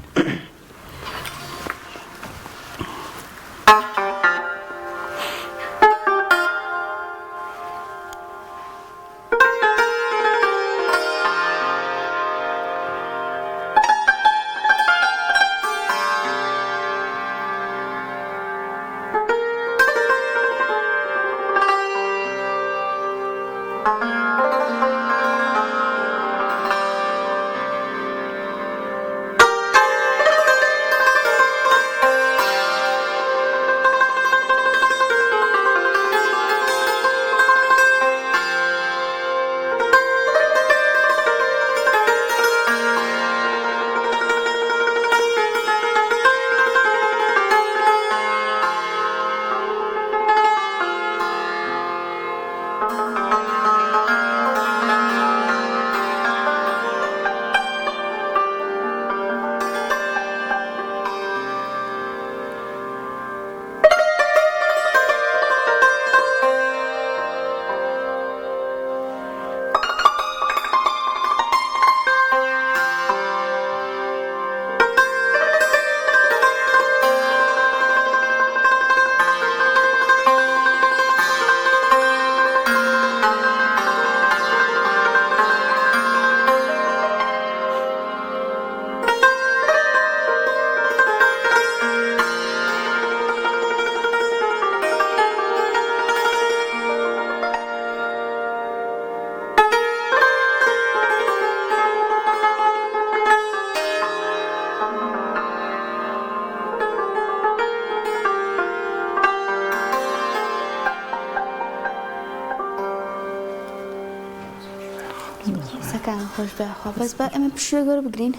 سەکان خۆش بەخوا بەس بە ئەمە پشوێ گەۆر بگرین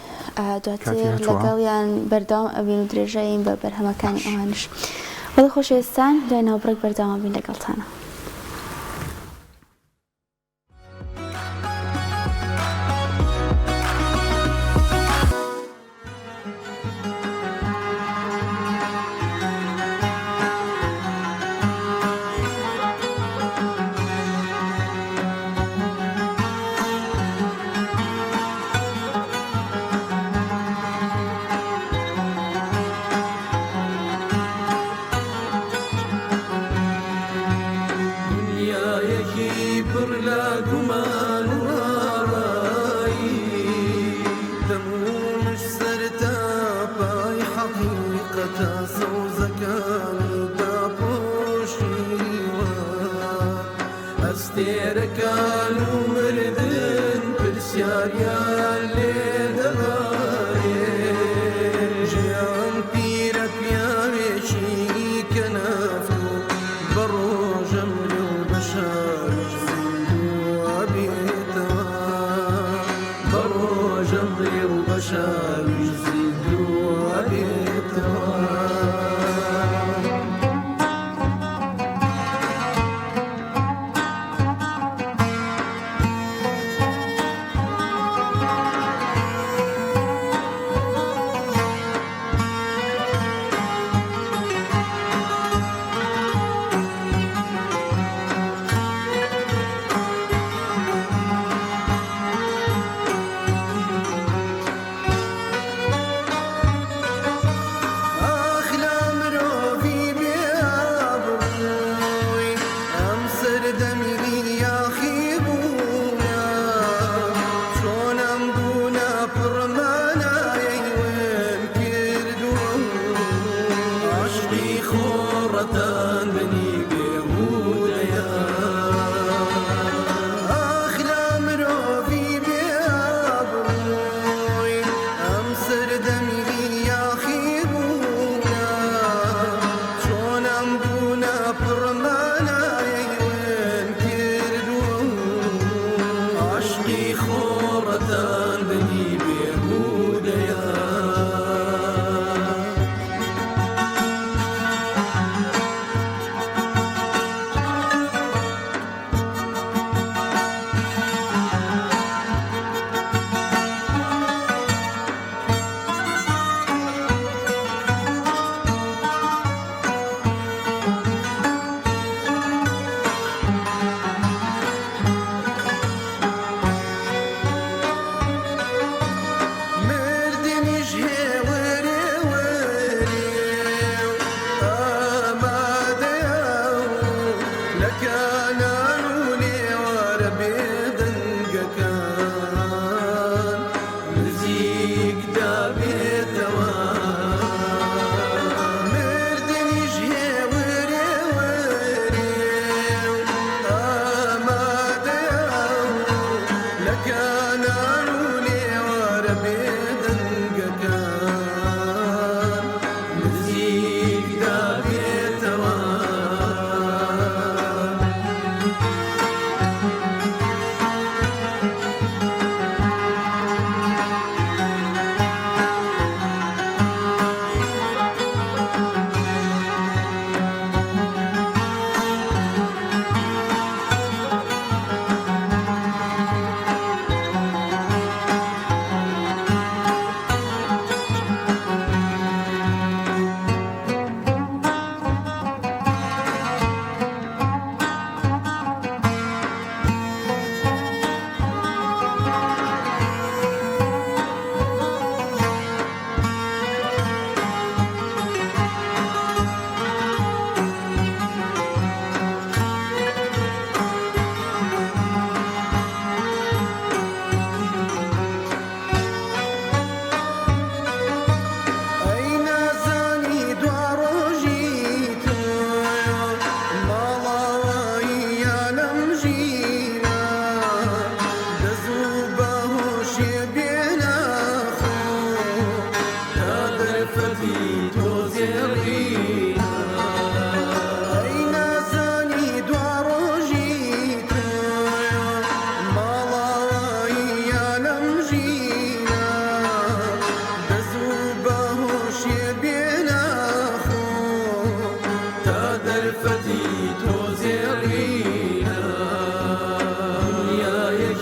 دواتر کاتی هاتووە. لەگەڵیان بەردەوام ئەبین و درێژەین بە بەرهەمەکانی ئەوانش بەڵێ خۆشەویستان دوای ناوبڕێک بەردەوام بین لەگەڵتانە. دنیایەکی پڕ لە گومان و ڕایی دەمونش سەرتا پای حەقیقەتە سەوزەکانی داپۆشیوە ئەستێرەکان و مردن پرسیاریان لێ دەڵایێ ژیان پیرە پیاوێکی کە نەفوو بە ڕۆژەم لێو بەشاریش زیندووە بێتەوە بە ڕۆژەم لێو بەشاریش زیندووە بێتەوە.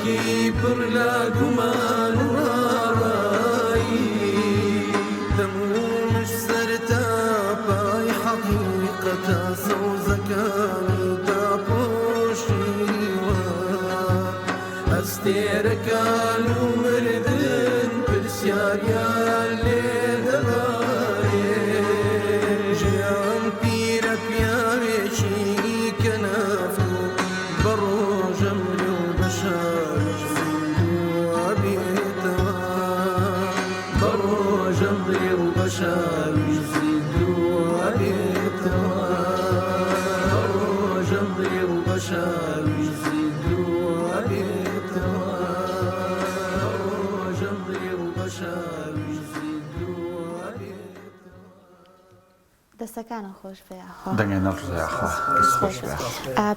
دڵێکی پڕ لە گومان و ڕایی دەمونش سەرتا پای حەقیقەتە سەوزەکانی داپۆشیوە ئەستێرەکان و مردن پرسیاریان لێ دەڵایێ ژیان پیرە پیاوێکی کە نەفوو بە ڕۆژە مرێ و بە شاویش زیندووە بێتەوە بە ڕۆژە مرێ و بە شاویش زیندووە بێتەوە بە ڕۆژە مرێ و بە شاویش زیندووە بێتەوە بە ڕۆژە مرێ و بە شاویش زیندووە بێتەوە. دەستەکانە خۆش بێخوا دەنگێنە ڕزایخوا خۆش بێ.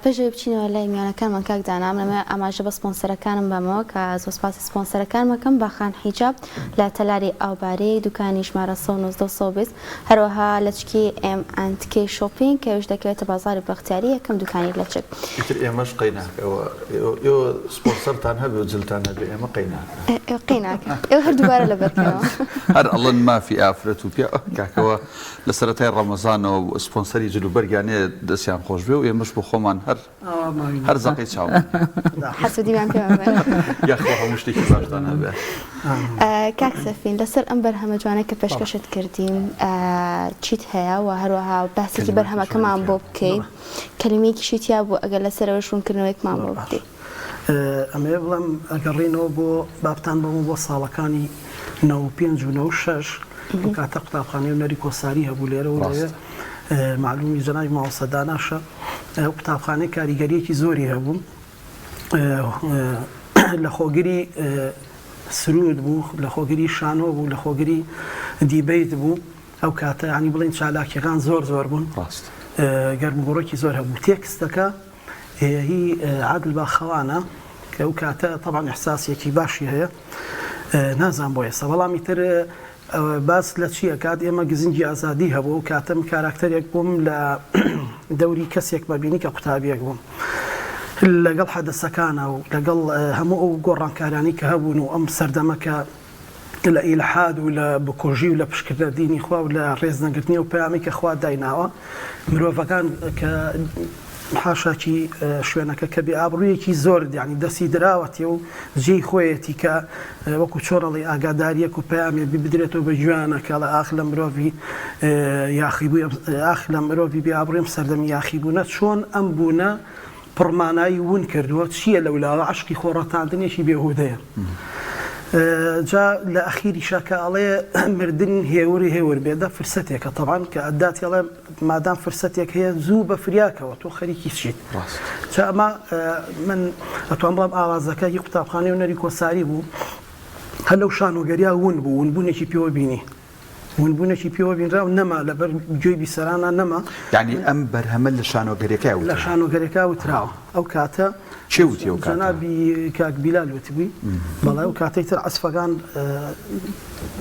پێشەوەی بچینەوە لای میوانەکانمان کاک دانام لەمە ئاماژە بە سپۆنسەرەکانم بەمەوە کە زۆر سپاسی سپۆنسەرەکان مەکەم باخان حیجاب لە تەلاری ئاوبارەی دوکانی ژمارە 1920 هەروەها لە چکی M&K شۆپینگ کە ئێوەش دەکەوێتە بازاری بەختیاری یەکەم دوکانی لە چک. ئیتر ئێمەش قەیناکەوە ئێوە سپۆنسەرتان هەبێ و جلتان هەبێ ئێمە قەیناکە قەیناکە ئێوە هەردووبارە لەبەرکەوە هەر ئەڵەن مافی ئافرەت و پیا کاکەوە لە سەرەتای ڕەمەزانەوە و سپۆنسەری جلوبەرگیانەیە دەستیان خۆش بێ و ئێمەش بۆ خۆمان هەر زەقی چاو حەسوودیمان پێ یاخۆ هەموو شتێکی باشتان هەبێ. کاک سەفین لەسەر ئەم بەرهەمە جوانە کە پێشکەشت کردیم چیت هەیە و هەروەها باسێکی بەرهەمەکەمان بۆ بکەیت کەلیمەیەکی شیتیا بوو ئەگەر لەسەرەوە شوونکردنەوەیەکمان بۆ بدەیت. ئەمێ بڵم ئەگەڕینەوە بۆ بابتان بۆم بۆ ساڵەکانی 95 و 96 کاتە قوتابخانەی هونەری کۆساری هەبوو لێرە و لەوێ معلومی جەنابی ماوەسە داناشە ئەو قوتابخانەی کاریگەریەکی زۆری هەبوو لە خۆگری سرود بوو لە خۆگری شانۆ بوو لە خۆگری دیبەیت بوو ئەو کاتە ینی بڵین چالاکیەکان زۆر بوون گەرمگۆڕێکی زۆر هەبوو تێکستەکە هی عادل باخەوانە کە ئەو کاتە طبعا ئیحساسێکی باشی هەیە نازان بۆ ئێستا بەڵامی تر باس لە چیە کات ئێمە گزنگی ئازادی هەبوو و کاتەم کاراکتەرێک بووم لە دەوری کەسێک بەبینی کە قوتابیەک بووم لەگەڵ حەدەسەکانە و لەگەڵ هەموو ئەو گۆڕانکارانی کە هەبوون و ئەم سەردەمەکە لە ئیلحاد و لە بکۆژی و لە پشکردە دینی خوا و لە ڕێزنەگرتنی و پەیامی کە خوا دایناوە مرۆڤەکان کە حاشاکی شوێنەکە کە بێ ئابڕوویەکی زۆر یعنی دەستی دراوەتی و جێی خۆیەتی کە وەکو چۆڕەڵی ئاگاداریەک و پەیامی بدرێتەوە بە جوانەکە لە ئاخ لە مرۆڤی یاخیبووی ئاخ لە مرۆڤی بێ ئابڕێم سەردەمی یاخیبوونە چۆن ئەم بوونە پڕمانایی ون کردووە چییە لەولاوە عشقی خۆڕەتاندنێکی بێهودەیە. جا لە ئەخیری شاکە ئەڵێ مردن هێوری هێور بێدە فرسەتێکە طبعاً کە ئەدات ئەڵێ مادام فرسەتێک هەیە زوو بە فریاکەوە تۆ خەریکی چیت. جا ئەمە من ئەتوان بڵام ئاوازەکە هی قوتابخانەی هونەری کۆساری بوو هەر لەو شانۆگەریا ون بوو ونبوونێکی پێوە بینی ونبوونێکی پێوە بینرا و نەما لەبەر گوێی بیسەرانە نەما یعنی ئەم بەرهەمە لە شانۆگەرەکە لە شانۆگەرەکە وتراوە ئەو کاتە چێوتی ئەو جەنابی کاک بیلال وتبووی بەڵێ ئەو کاتەی تر عەسفەکان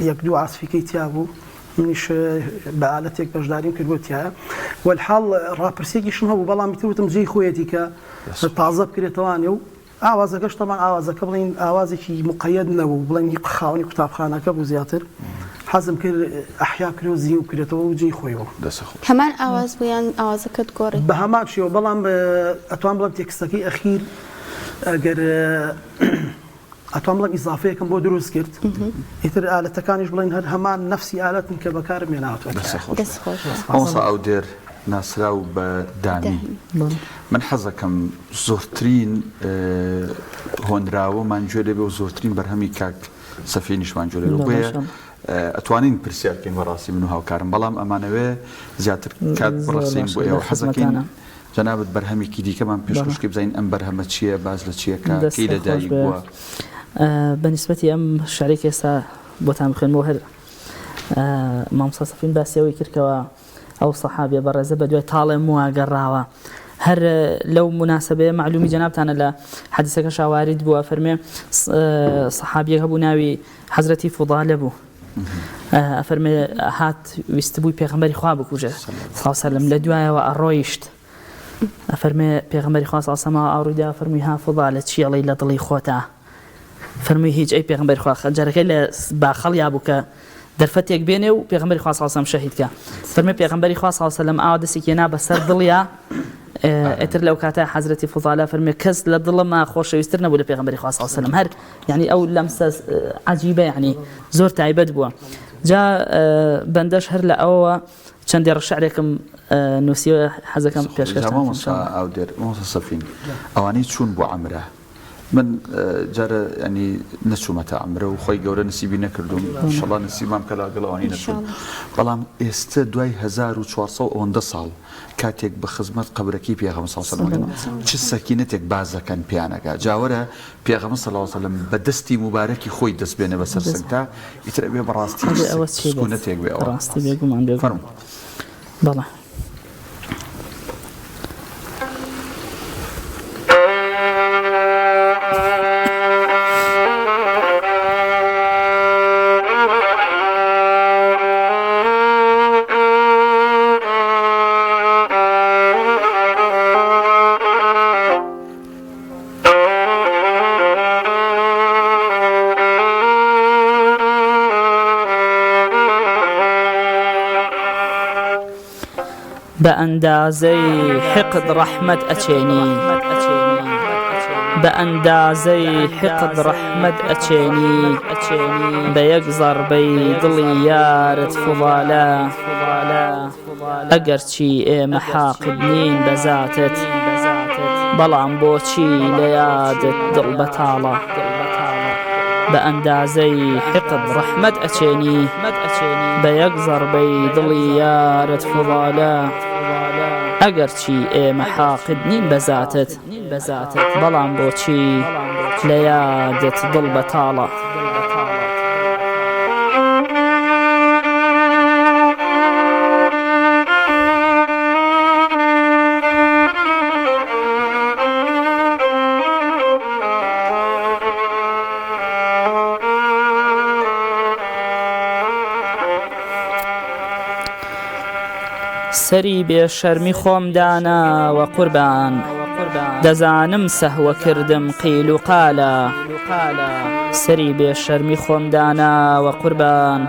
یەک دوو عەسفیکەی تیا بوو منیش بە ئالەتێک بەشداریم کردبوو تایە وەلحاڵ ڕاپرسێکیشم هەبوو بەڵامی تروتم جێی خۆیەتی کە تازە بکرێتەوانێ و ئاوازەکەش تەمان ئاوازەکە بڵین ئاوازێکی مقەیەد نەبوو بڵێن خاوەنی قوتابخانەکە بوو زیاتر حەزم کرد ئەحیا کرد و زیو کرێتەوە و جێی خۆی بوو هەمان ئاواز بوویان ئاوازەکەت گۆڕی بە هەمان شێوە بەڵام ئەتوان بڵم تێکستەکەی ئەخیر ئەگەر ئەتوان بڵم ئیزافەیەکم بۆ دروست کرد ئیتر ئالەتەکانیش بڵین هەر هەمان نەفسی ئالەتن کە بەکارم هێناوەتەوە. دەستخۆش ئەو دێر ناسراو بە دانی من حەزەکەم زۆرترین هۆنراوەمان گوێ لێبێ و زۆرترین بەرهەمی کاک سەفینیشمان گوێ لێبێ بۆیە ئەتوانین پرسیارکەین بەڕاستی من و هاوکارم بەڵام ئەمانەوێ زیاتر کات بڕستین بۆ ئێوە حەزەکەین جەنابەت بەرهەمێکی دیکەمان پێشکەشکی بزانین ئەم بەرهەمە چییە باز لە چیەکە کەی لەدایک بووە بەنسبەتی ئەم شارێک ئێستا بۆتان بخوێنەوە هەر مامۆستا سەفین باسیەوەی کردکەوە ئەو سەحابیە بەڕێزە بە دوای تاڵێ مووە گەڕاوە هەر لەو مناسبەیە معلومی جەنابتانە لە حەدیسەکە شاوارید بووە فەرمێ سەحابیەک هەبوو ناوی حەزرەتی فوضالە بوو ئەفەرمێ هات ویست بووی پێغەمبەری خوا بکوژێ سڵاو سەلەم لە دوایەوە ئەڕۆیشت ئەفەرمێ پێغەمبەری خوا سڵاو سەما ئاڕوویدا فەرمووی ها فوضالە چیەڵی لە دڵی خۆتە فەرمووی هیچ ئەی پێغەمبەری خوا جارەکەی لە باخەڵ یا بوو کە دەرفەتێک بێنێ و پێغەمبەری خوا صلی الله علیه و سلم شەهیدکە فەرمووی پێغەمبەری خوا صلی الله علیه و سلم ئاوا دەستی کێنا بەسەر دڵیا ئێتر لەو کاتە حەزرەتی فوضالە فەرمووی کەس لە دڵما خۆشەویستتر نەبوو لە پێغەمبەری خوا صلی الله علیه و سلم هەر یعنی ئەو لەمسە عەجیبە یعنی زۆر تایبەت بووە جا بەندەش هەر لە ئەوەوە چەندێ شعرێکم نووسیوە حەزەکەم پێشکەشتان ئەو دێر مۆسە سەفین ئەوانەی چوون بۆ عەمرە من جارە ینی نەچوومەتە عەمرە و خۆی گەورە نسیبی نەکردوم ئینشەڵڵا نسیبام کە لەگەڵەوانی نەچووم بەڵام ئێستا دوای 1400 ئەوەندە ساڵ کاتێک بە خزمەت قەبرەکەی پێغەمبەر صلی الله علیه و سلم چ سەکینەتێک بازەکەن پیانەکە جاوەرە پێغەمبەر صلی الله علیه و سلم بە دەستی مبارەکی خۆی دەست بێنە بەسەر سنگتا ئیتر بێ بەڕاستی سکونەتێک بێ ئەوە ڕاستی بێگومان بێ بەڵێ بأندازي حقد رحمة أتشيني بأندازي حقد رحمة أتشيني بيقزر بيضلي يارد فضالا أقرتشي محاقدنين بزاتت بلعن بوتشي ليادت دل بطالة بأندازي حقد رحمة أتشيني بيقزر بيضلي يارد فضالا ئەگەرچی ئێمە حاقدنین بەزاتت بەڵام بۆچی لە یادت دڵ بەتاڵە سەری بێشەرمی خۆم داناوە قوربان دەزانم سەهوە کردم قیل و قالە سەری بێشەرمی خۆم داناوە قوربان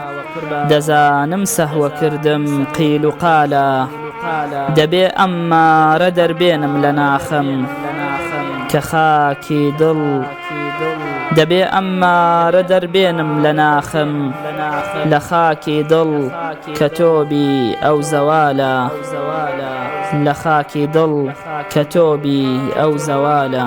دەزانم سەهوە کردم قیل و قالە دەبێ ئەممارە دەربێنم لە ناخم کە خاکی دڵ دەبێ ئەممارە دەربێنم لە ناخم لە خاکی دڵ کە تۆبی ئەو زەوالە لە خاکی دڵ کە تۆبی ئەو زەوالە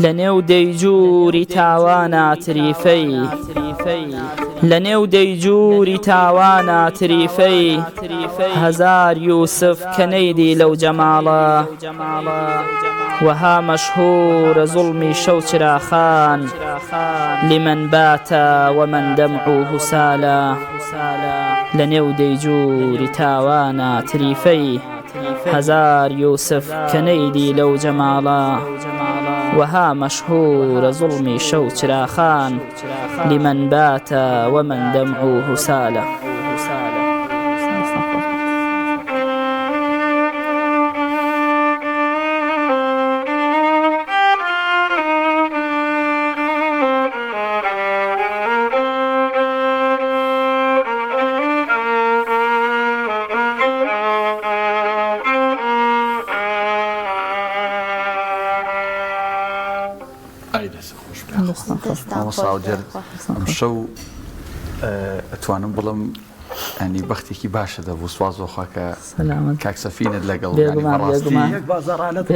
لەنێو دەیجووری تاوانە تریفەی لەنێو دەیجووری تاوانە تریفەی هەزار یوسف کە نەیدی لەو جەماڵە وها مەشهورە زوڵمی شەو چراخان لمن باتە ومن دەمعوه سالە لەنێو دەیجووری تاوانە تریفەی هەزار یوسف کە نەیدی لەو جەماڵە وها مشهور ظلمي شو چراخان لمن بات ومن دمعوه سالة ئەم شەو ئەتوانم بڵم ئەنی بەختێکی باشە دەبوو سواز وخواکە سەلامت کاکسەفینت لەگەڵ بێگومان، بەڕاستی بێگومان. یەک بازارانەت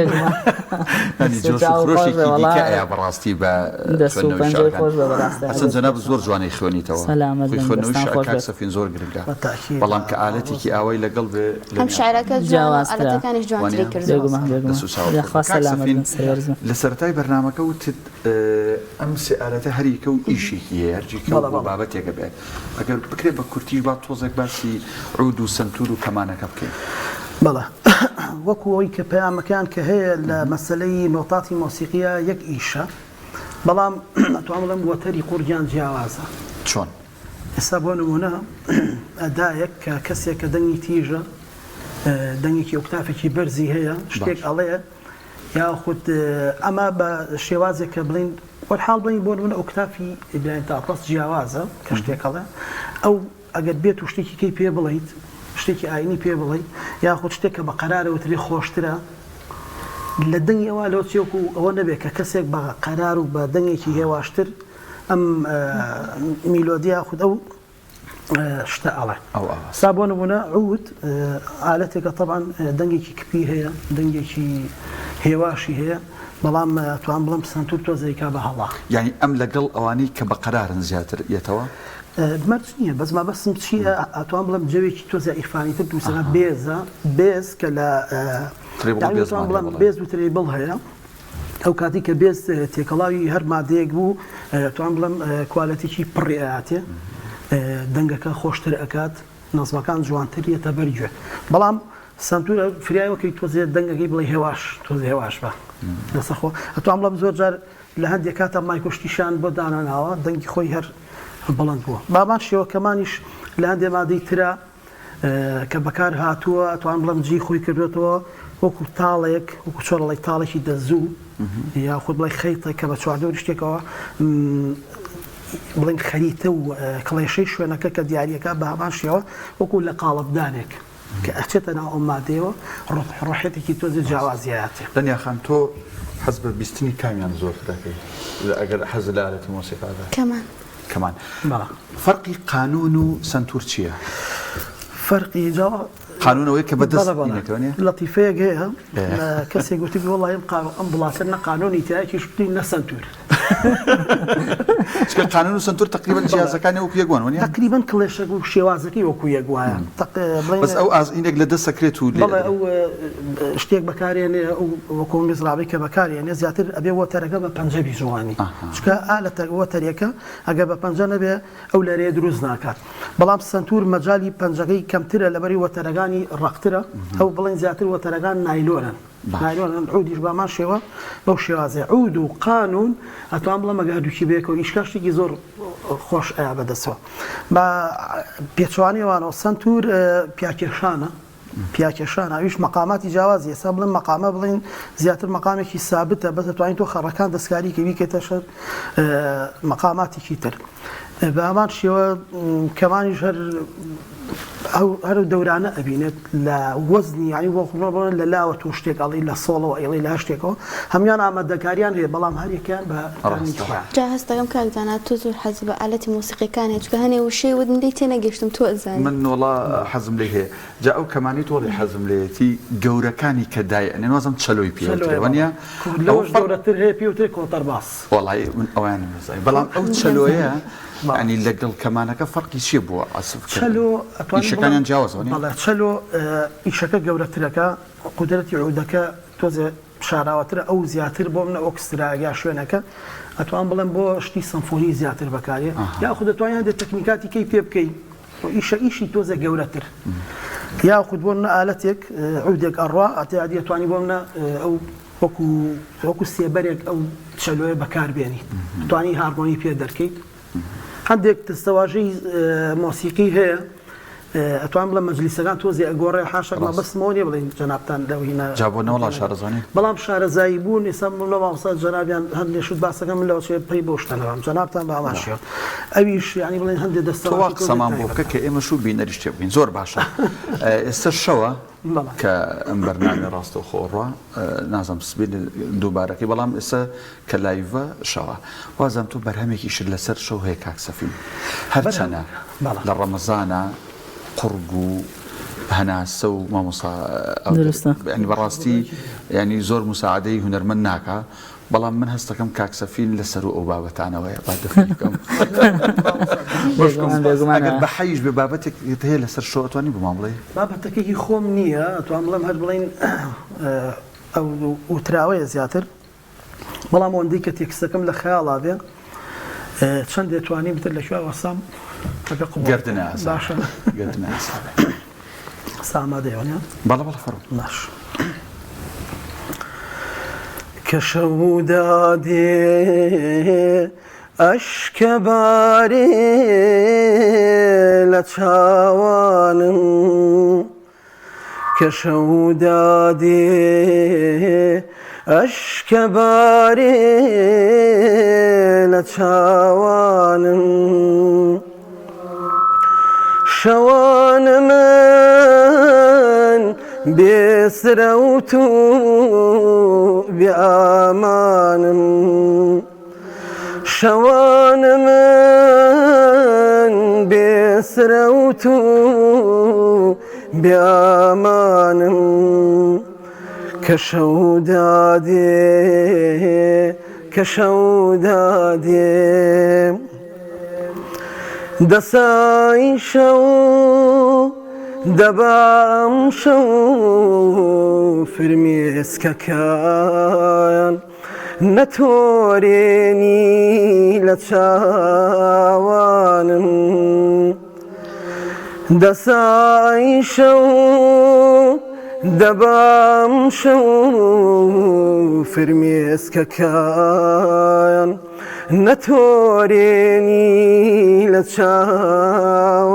ئەنی جۆش و فرۆشێکی دیکە ئەیە بەڕاستی بە دەست و پەنجەی خۆش بە بەڕاستی حەسەن جەناب زۆر جوانەی خوێنیتەوە سەلامت خۆی بن، خوێندنەوەی دەستان خۆش بێت. کاکسەفین زۆر گرنگە بەتاکید. بەڵام کە ئالەتێکی ئاوای لەگەڵ بێ ئەم شاعرەکە جوان و جیاوازترە. ئالەتەکانیش جوانتری وانە؟ کردووە. بێگومان بێگومان یاخوا سەلامت بن سەرێرزم. لە سەرەتای بەرنامەکە وتت ئەم سێ ئالەتە هەریکە و ئیشێکی هەیە هەرجیکە بەڵێ، بۆ بەڵێ. بابەتێکە بێت ئەگەر بکرێت بە کورتی با تۆزێک باسی عود و سنتور و کەمانەکە بکەین بەڵێ وەکو ئەوەی کە پەیامەکان کە هەیە لە مەسلەی نۆتاتی مۆسیقیە یەک ئیشە بەڵام ئەتوان بڵێم وەتەری قورجیان جیاوازە. چۆن ئێستا بۆ نمونە ئەدایەک کە کەسێک کە دەنگی تیژە دەنگێکی ئۆکتافێکی بەرزی هەیە شتێک ئەڵەیە یاخود ئەمە بە شێوازێک کە بڵین وەرحاڵ بڵین بۆ نمونە ئۆکتافی ئیبراهیم تاپەس جیاوازە کە شتێکەڵێ ئەو ئەگەر بێت و شتێکی کەی پێ بڵیت شتێکی ئاینی پێ بڵێ یاخود شتێکە بە قەرارەوەتری خۆشترە لە دەنگی ئەوە لەو چێوەکو ئەوە نەبێت کە کەسێک بە قەرار و بە دەنگێکی هێواشتر ئەم میلۆدیا خود ئەو شتە ئەڵێ سا بۆ نمونە عود ئالەتێکە طبعاً دەنگێکی کپی هەیە دەنگێکی هێواشی هەیە بەڵام توان بڵم سنتور تۆزێکا بە هەڵا یعنی ئەم لەگەڵ ئەوانەی کە بە قەرارن زیاتر یەتەوە مەرج نییە بەزما بەسم چییە ئەتوان بڵم جەوێکی تۆزە ئیرفانیتر دووسەنە بێزە بێز کە لە بڵم بێز و ترێبڵ هەیە ئەو کاتی کە بێز تێکەڵاوی هەر مادەیەک بوو توان بڵم کوالەتێکی پڕی ئااتێ دەنگەکە خۆشتر ئەکات نەزمەکان جوانترێتە بەرگوێ بەڵام سنتورە فریایەوەکەی تۆزێ دەنگەکەی بڵێ هێواش تۆز هێواش بە دەسەخۆ ئەتوان بڵم زۆر جار لە هەندێک کاتە مایکۆشتیشان بۆ داناناوە دەنگی خۆی هەر بەڵند بووە بامان شێوە کەمانیش لە هەندێ مادەی ترە کە بەکار هاتووە ئەتوان بڵم جی خۆی کردوێتەوە وەکو تاڵێک وەکو چۆرەڵی تاڵێکی دەزوو یا خۆ بڵێ خەیتە کە بە چواردەوری شتێکەوە بڵین خەریتە و کڵێشەی شوێنەکە کە دیارریەکە بە هەمان شێوە وەکو لە قاڵبدانێک کە ئەچێتە ناو ئەو مادەیەوە ڕۆحێتێکی تۆزی جیاوازیاتێ دنیا خان تۆ حەز بە بیستنی کامیان زۆر دەکەی ئەگەر حەز لە ئالەتی مۆسیقادا کەمان فەرقی قانون و سنتور چییە؟ فەرقی جا قانونەوەی کە بەدەست لەتیفەیەک هەیە کەسێک گوتی وڵی ئەم بڵاتر نە قانونی تایەکی شتی نە سنتور قانون و سنتور تقریبا جیازەکانی وەکو یەکوان وانە تقریبا کڵێشێک و شێوازەکەی وەکو یەکوایە بەس ئەو ئازئینێک لە دەست سەکرێت و بەڵێ ئەو شتێک بەکارێنێ وەکو میزرابی کە بەکارێنێ زیاتر ئەبێ وەتەرەکە بە پەنجەبی جوانی چکە ئالەتە وەتەرێکە ئەگە بە پەنجە نەبێ ئەو لەرێ دروست ناکات بەڵام سنتور مەجای پەنجەکەی کەمترە لەبەری وەتەرەکانی ڕەقترە ئەو بڵێن زیاتر وەتەرەکان نایلۆرن نایلۆن عودیش بامان شێوە بەو شێوازێ عود و قانون ئەتوان بڵێ مەگادوکی بێکەوە ئیشکاشتێکی زۆر خۆش ئایا بەدەستەوە بە پێچوانیوانەوە سنتور پیاکێشانە پیاکێشان ئەویش مەقاماتی جیاوازی ئێستا بڵێن مەقامە بڵین زیاتر مەقامێکی سابتە بەس دەتوانین تۆ خەڕەکان دەستکاری کەوی کێتە شەر مەقاماتێکی تر بە ئەمان شێوە کەمانیش هەر دەورانە ئەبینێت لە وەزنی ینی بۆ لە لاوە تۆ شتێک ئەڵی لە سۆڵەوە ئەڵی لە شتێکەوە هەمیان ئامادەکاریان هەیە بەڵام هەرێکیان بە جا هەستەکەم کاکدانا تۆ زۆر حەزی بە ئالەتی مۆسیقیەکان هەیە چکە هەنێ وشەی ودندەی تێنەگەشتم تۆ ئەزانی من وڵا حەزم لێ هەیە جا ئەو کەمانی تۆڵی حەزم لێتی گەورەکانی کە دایە نوازم چەلۆی پێوەنیە لەوەش گەورەتر هەیە پێوتێ کۆتەرباس وڵی ئەویان مەزای بەڵام ئەو چەلۆیە ینی لەگەڵ کەمانەکە فەرقی چیە بووە ئاسف ئیشەکانیان جیاوازەوە چەلۆ ئیشەکە گەورەترەکە قودرەتی عودەکە تۆزێ شاراوەترە ئەو زیاتر بۆ منە ئۆکستراگیا شوێنەکە ئەتوان بڵێم بۆ شتی سمفۆنی زیاتر بەکارێ یاخود دەتوانیان دێت تەکنیکاتی کەی پێ بکەین ئیشی تۆزە گەورەتر یاخود بۆ منە ئالەتێک عودێک ئەڕوا ئەتیادی ئەتوانی بۆ منە ئەو وەکو سێبەرێک ئەو چەلۆیە بەکاربێنیت توانی هارمۆنی پێ دەرکەیت هەندێک دەستەواژەی مۆسیقی هەیە ئەتوان بڵە مەجلیسەکان تۆزی ئەگۆڕێ حاشەکمە بەسمەوە نیە بڵین جەنابتان لەوهینە جابۆنەوەڵا شارەزانی بەڵام شارەزایی بوون ئێستا لە ماوەسا جەنابیان هەندێک شت باسەکە من لەوە پێی بۆ شتەنەوەم جەنابتان بە ئاماشێت ئەویش ینی بڵێن هەندێک دەستەواژ قسەمان بۆ بکە کە ئێمە شوو بینەری شتێ بین زۆر باشە ئێستا شەوە کە ئەم بەرنامە ڕاستە خۆڕە نازم سبێن دووبارەکەی بەڵام ئێستا کە لایڤە شەوە وازم تو بەرهەمێکی شت لەسەر شەو هەیە کاکسەفین هەرچەنە لە ڕەمەزانە قڕگ و هەناسە و مامۆستا دروستە. ینی بەڕاستی ینی زۆر مساعدەی هونەرمەند ناکە بەڵام من هەستەکەم کاکسەفین لەسەر و ئەو بابەتانەوەیە با دەفی بکەم ئەگەر بە حەیش بێ بابەتێک هەیە لەسەر شۆ ئەتوانی بمان بڵێ بابەتەکەی خۆم نییە توان بڵێم هەر بڵین ئەو وتراوەیە زیاتر بەڵام ئەوەندەی کە تێکستەکەم لە خەیاڵا بێ چەند دێتوانی بتر لە کوێ وەسام گردنە باشە گردنە سامادەیەوانە بەڵە بەڵە فەرمو باش کە شەو دادێ ئەشکە بارێ لە چاوانم کە شەو دادێ ئەشکە بارێ لە چاوانم شەوانە من بێسرەوت و بێئامانم شەوانە من بێسرەوت و بێئامانم کە شەو دادێ کە شەو دادێ دەسای شەو دەبام شەو فرمێسکەکان نەتۆرێنی لە چاوانم دەسای شەو دەبام شەو فرمێسکەکان نەتۆرێنی لە چاوانم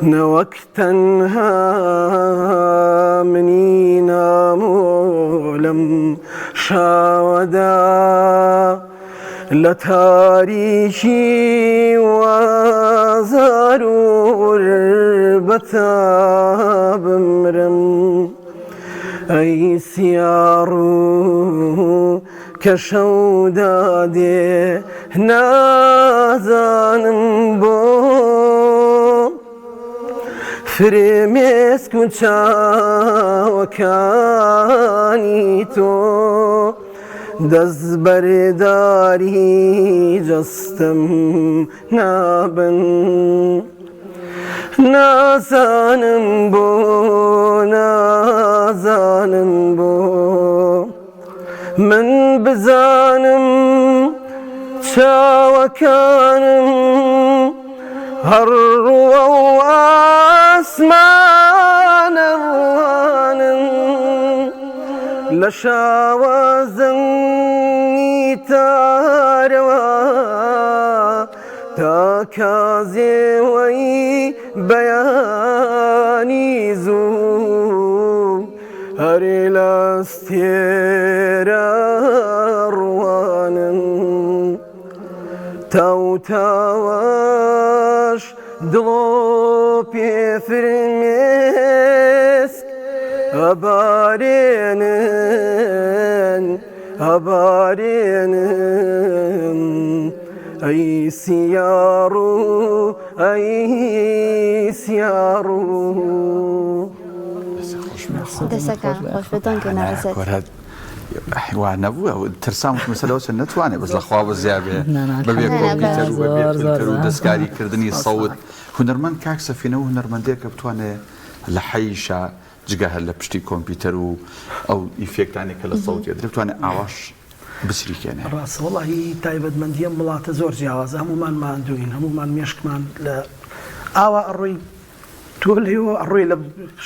نەوەک تەنها منی نامۆلم شاوەدا لە تاریکی وازار و غوربەتا بمرم ئەی سیاڕ و کە شەو دادێ نازانم بۆ فرمێسک و چاوەکانی تۆ دەست بەرێداری جەستم نابن نازانم بۆ نازانم بۆ من بزانم چاوەکانم هەڕووە و ئاسمانە ڕوانن لە شاوەزەنی تارەوە تا کازێوەی بەیانی زوو هەرێ لەستێرە ڕوانن تاو تاوەش دڵۆ پێفرمێسک ئەبارێنن ئەبارێنن ئەی سیاڕ و ئەی سیاڕ و دەسەکان خۆش بێتۆنکە ناوەزێت وا نەبووە ترسامت مەسەلەوە چەند نەتوانێت بەس لەخوا بەزیابێ بەبێ کۆمپیوتەر و بەبێ فیلتەر و دەستکاریکردنی سەوت هونەرمەند کاک سەفینە و هونەرمەندێک کە بتوانێت لە حەیشە جگە هەر لە پشتی کۆمپیوتەر و ئەو ئیفێکتانی کە لە سەوتێ دەتوانێت ئاواش بچریکێنێ ڕاستە وەڵاهی تایبەتمەندیە وڵاتە زۆر جیاوازە هەمومان ماندووین هەمومان مێشکمان لە ئاوا ئەڕۆی تۆ لێەوە ئەڕۆی لە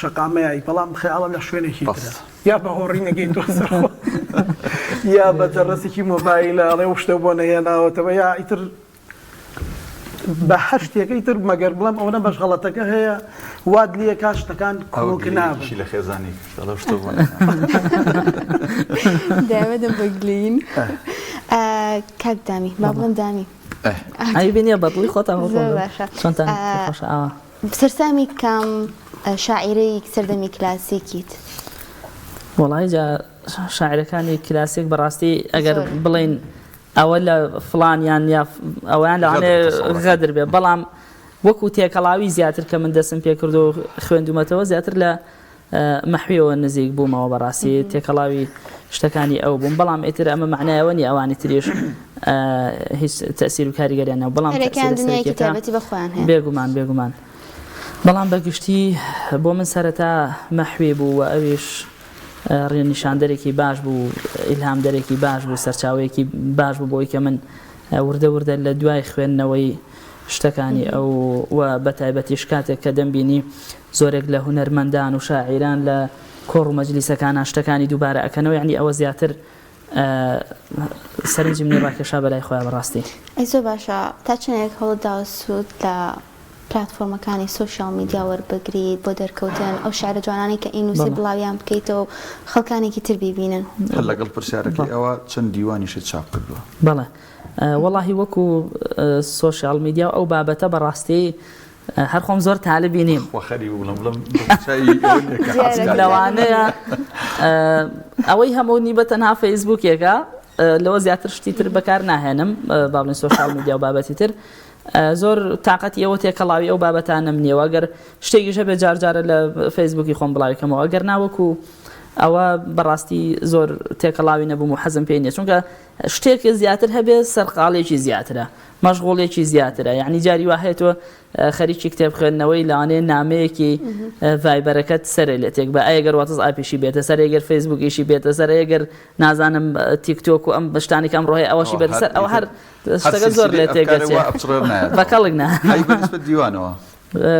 شەقامەیە بەڵام خەیاڵە لە شوێنێکی ترە یا بە هۆڕی نەگەین دۆسەرەوە یا بە جەڕەسێکی مۆبایلە ئەڵێ شتە بۆ نەهێناوەتەوە یا ئیتر بە هەر شتێکەی تر مەگەر بڵێم ئەوە بەش غەڵەتەکە هەیە واد لێ کا شتەکان کۆک نابن لە خێزانی شتە بۆ دەمەدەم بەگلین کاک دامی با بڵم دامی ئەی بینیە بەدڵی خۆتان زۆر باشە چۆنتان خۆشە ئاوا سەرسامی کام شاعیرەی سەردەمی کلاسیکیت وڵای جا شاعرەکانی کلاسیک بەڕاستی ئەگەر بڵین ئەوە لە فڵانیان یا ئەویان لەوانێ غەدر بێ بەڵام وەکو تێکەڵاوی زیاتر کە من دەستم پێ کرد و خوێندومەتەوە زیاتر لە مەحویەوە نزیک بوومەوە بەڕاستی تێکەڵاوی شتەکانی ئەو بووم بەڵام ئیتر ئەمە معنایەوە نی ئەوانی تریش هیچ تەسیر و کاریگەریانەوە بەڵام بێگومان بەڵام بەگشتی بۆ من سەرەتا مەحوی بوو و ئەویش ڕێنیشاندەرێکی باش بوو ئیلهامدەرێکی باش بوو سەرچاوەیەکی باش بوو بۆی کە من وردە لە دوای خوێندنەوەی شتەکانی ئەو و بەتایبەتیش کاتێک کە دەمبینی زۆرێک لە هونەرمەندان و شاعیران لە کۆڕ و مەجلیسەکان شتەکانی دووبارە ئەکەنەوە یعنی ئەوە زیاتر سەرنجی منی ڕاکێشا بەلای خۆیان بەڕاستی. ئەی زۆر باشە تا چەندێک هەوڵداوە سوود لە پلاتفۆرمەکانی سوشیال میدیا وەربگریت بۆ دەرکەوتن ئەو شارە جوانانی کە ئینوسی بڵاویان بکەیتەوە خەڵکانێکی تر بیبینن. هەر لەگەڵ پرسیارەکەی ئەوە چەند دیوانیشت چاپ کردووە؟ بەڵێ وەڵاهی وەکو سوشیال میدیا ئەو بابەتە بەڕاستی هەر خۆم زۆر تالبی نیم لەوانەیە ئەوەی هەموو بە تەنها فەیسبوکێکە لەوە زیاتر شتی تر بەکار ناهێنم باڵین سوشیال میدیا و بابەتی تر زۆر تااقەتی ئەوە تێکەڵاوی ئەو بابەتانە نییەوە ئەگەر شتێکیشە بێ جارجارە لە فەیسبوکی خۆم بڵاویکەمەوە ئەگەر ناوەکو ئەوە بەڕاستی زۆر تێکەڵاوی نەبووم و حەزم پێی نییە چونکە شتێکی زیاتر هەبێ سەرقاڵێکی زیاترە مەشغوڵێکی زیاترە یعنی جاری وا هەیە تۆ خەریکی کتێب خوێندنەوەی لەوانەیە نامەیەکی ڤایبەرەکەت سەرێ لە تێک بە ئەگەر واتس ئاپیشی بێتە سەر ئەگەر فەیسبوکیشی بێتە سەر ئەگەر نازانم تیکتۆک و ئەم بەشتانی کەم ڕۆهەیە ئەوەشی بێتە سەر ئەو هەر شتەکە زۆر لێ تێگەچێت بەکەڵک نا دیوانەوە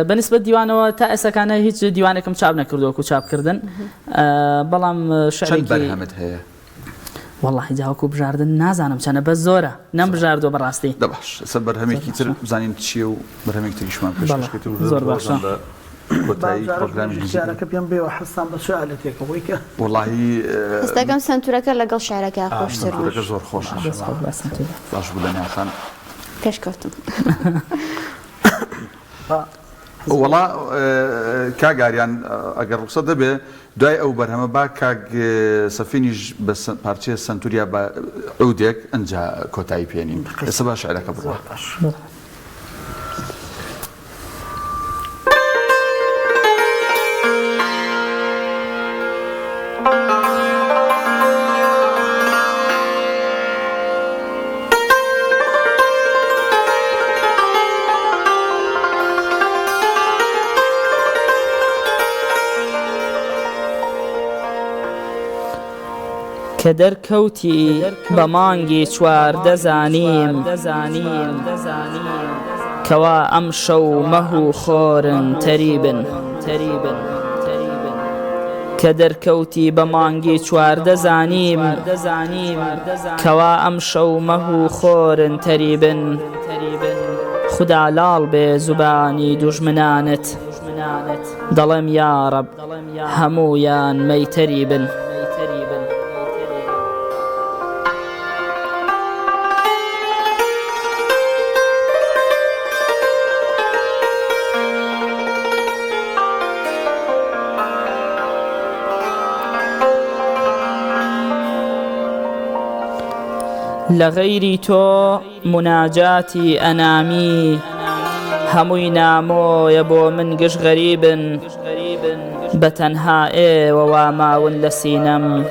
بەنسبەت دیوانەوە تا ئێسەکانە هیچ دیوانێکم چاپ نەکردووەکو چاپکردن بەڵام شەریکی بەرهەمت هەیە والله جاوەکو بژاردن نازانم چەنە بە زۆرە نەمبژاردووە بەڕاستی دەباش سەر بەرهەمێکی تر بزانین چییە و بەرهەمێکی تریشمان پێشکەوت زۆر باشە شارەکە پێم بێەوە حەسان بە شعالەتێکەوەی کە وڵی ئێستاکەم سنتورەکە لەگەڵ شارەکە خۆشتر زۆر خۆش باش بوو لە نیاخان پێشکەوتم وڵا کاگاریان ئەگەر ڕوخسە دەبێ دوای ئەو بەرهەمە با کاک سەفینیش بە پارچەیە سنتوریا بە عودێک ئەنجا کۆتایی پێێنین ئێستا باش شعرەکە بڕوە کە دەرکەوتی بە مانگی چواردە زانیم کەوا ئەم شەو مەه و خۆرن تەریبن کە دەرکەوتی بە مانگی چواردە زانیم کەوا ئەم شەو مەه و خۆرن تەریبن خدا لاڵ بێ زوبانی دوژمنانت دەڵێم یاڕەب هەموویان مەیتەری بن لغيري تو مناجاتي أنامي هموي نامو يبو من قش غريب بتنها وواما ولسينم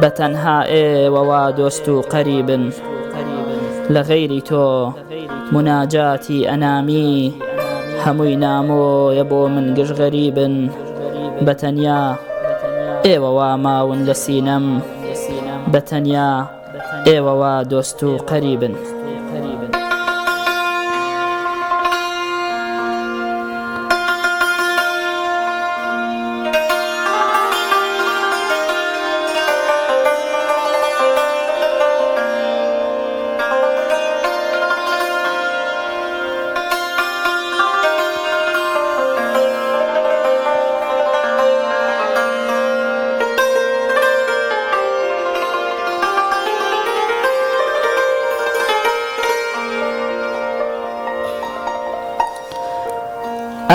بتنها ووا دوستو قريب لغيري تو مناجاتي أنامي هموي نامو يبو من قش غريب بتنيا وواما ولسينم بتنيا ئێوەوە دۆست و قەریبن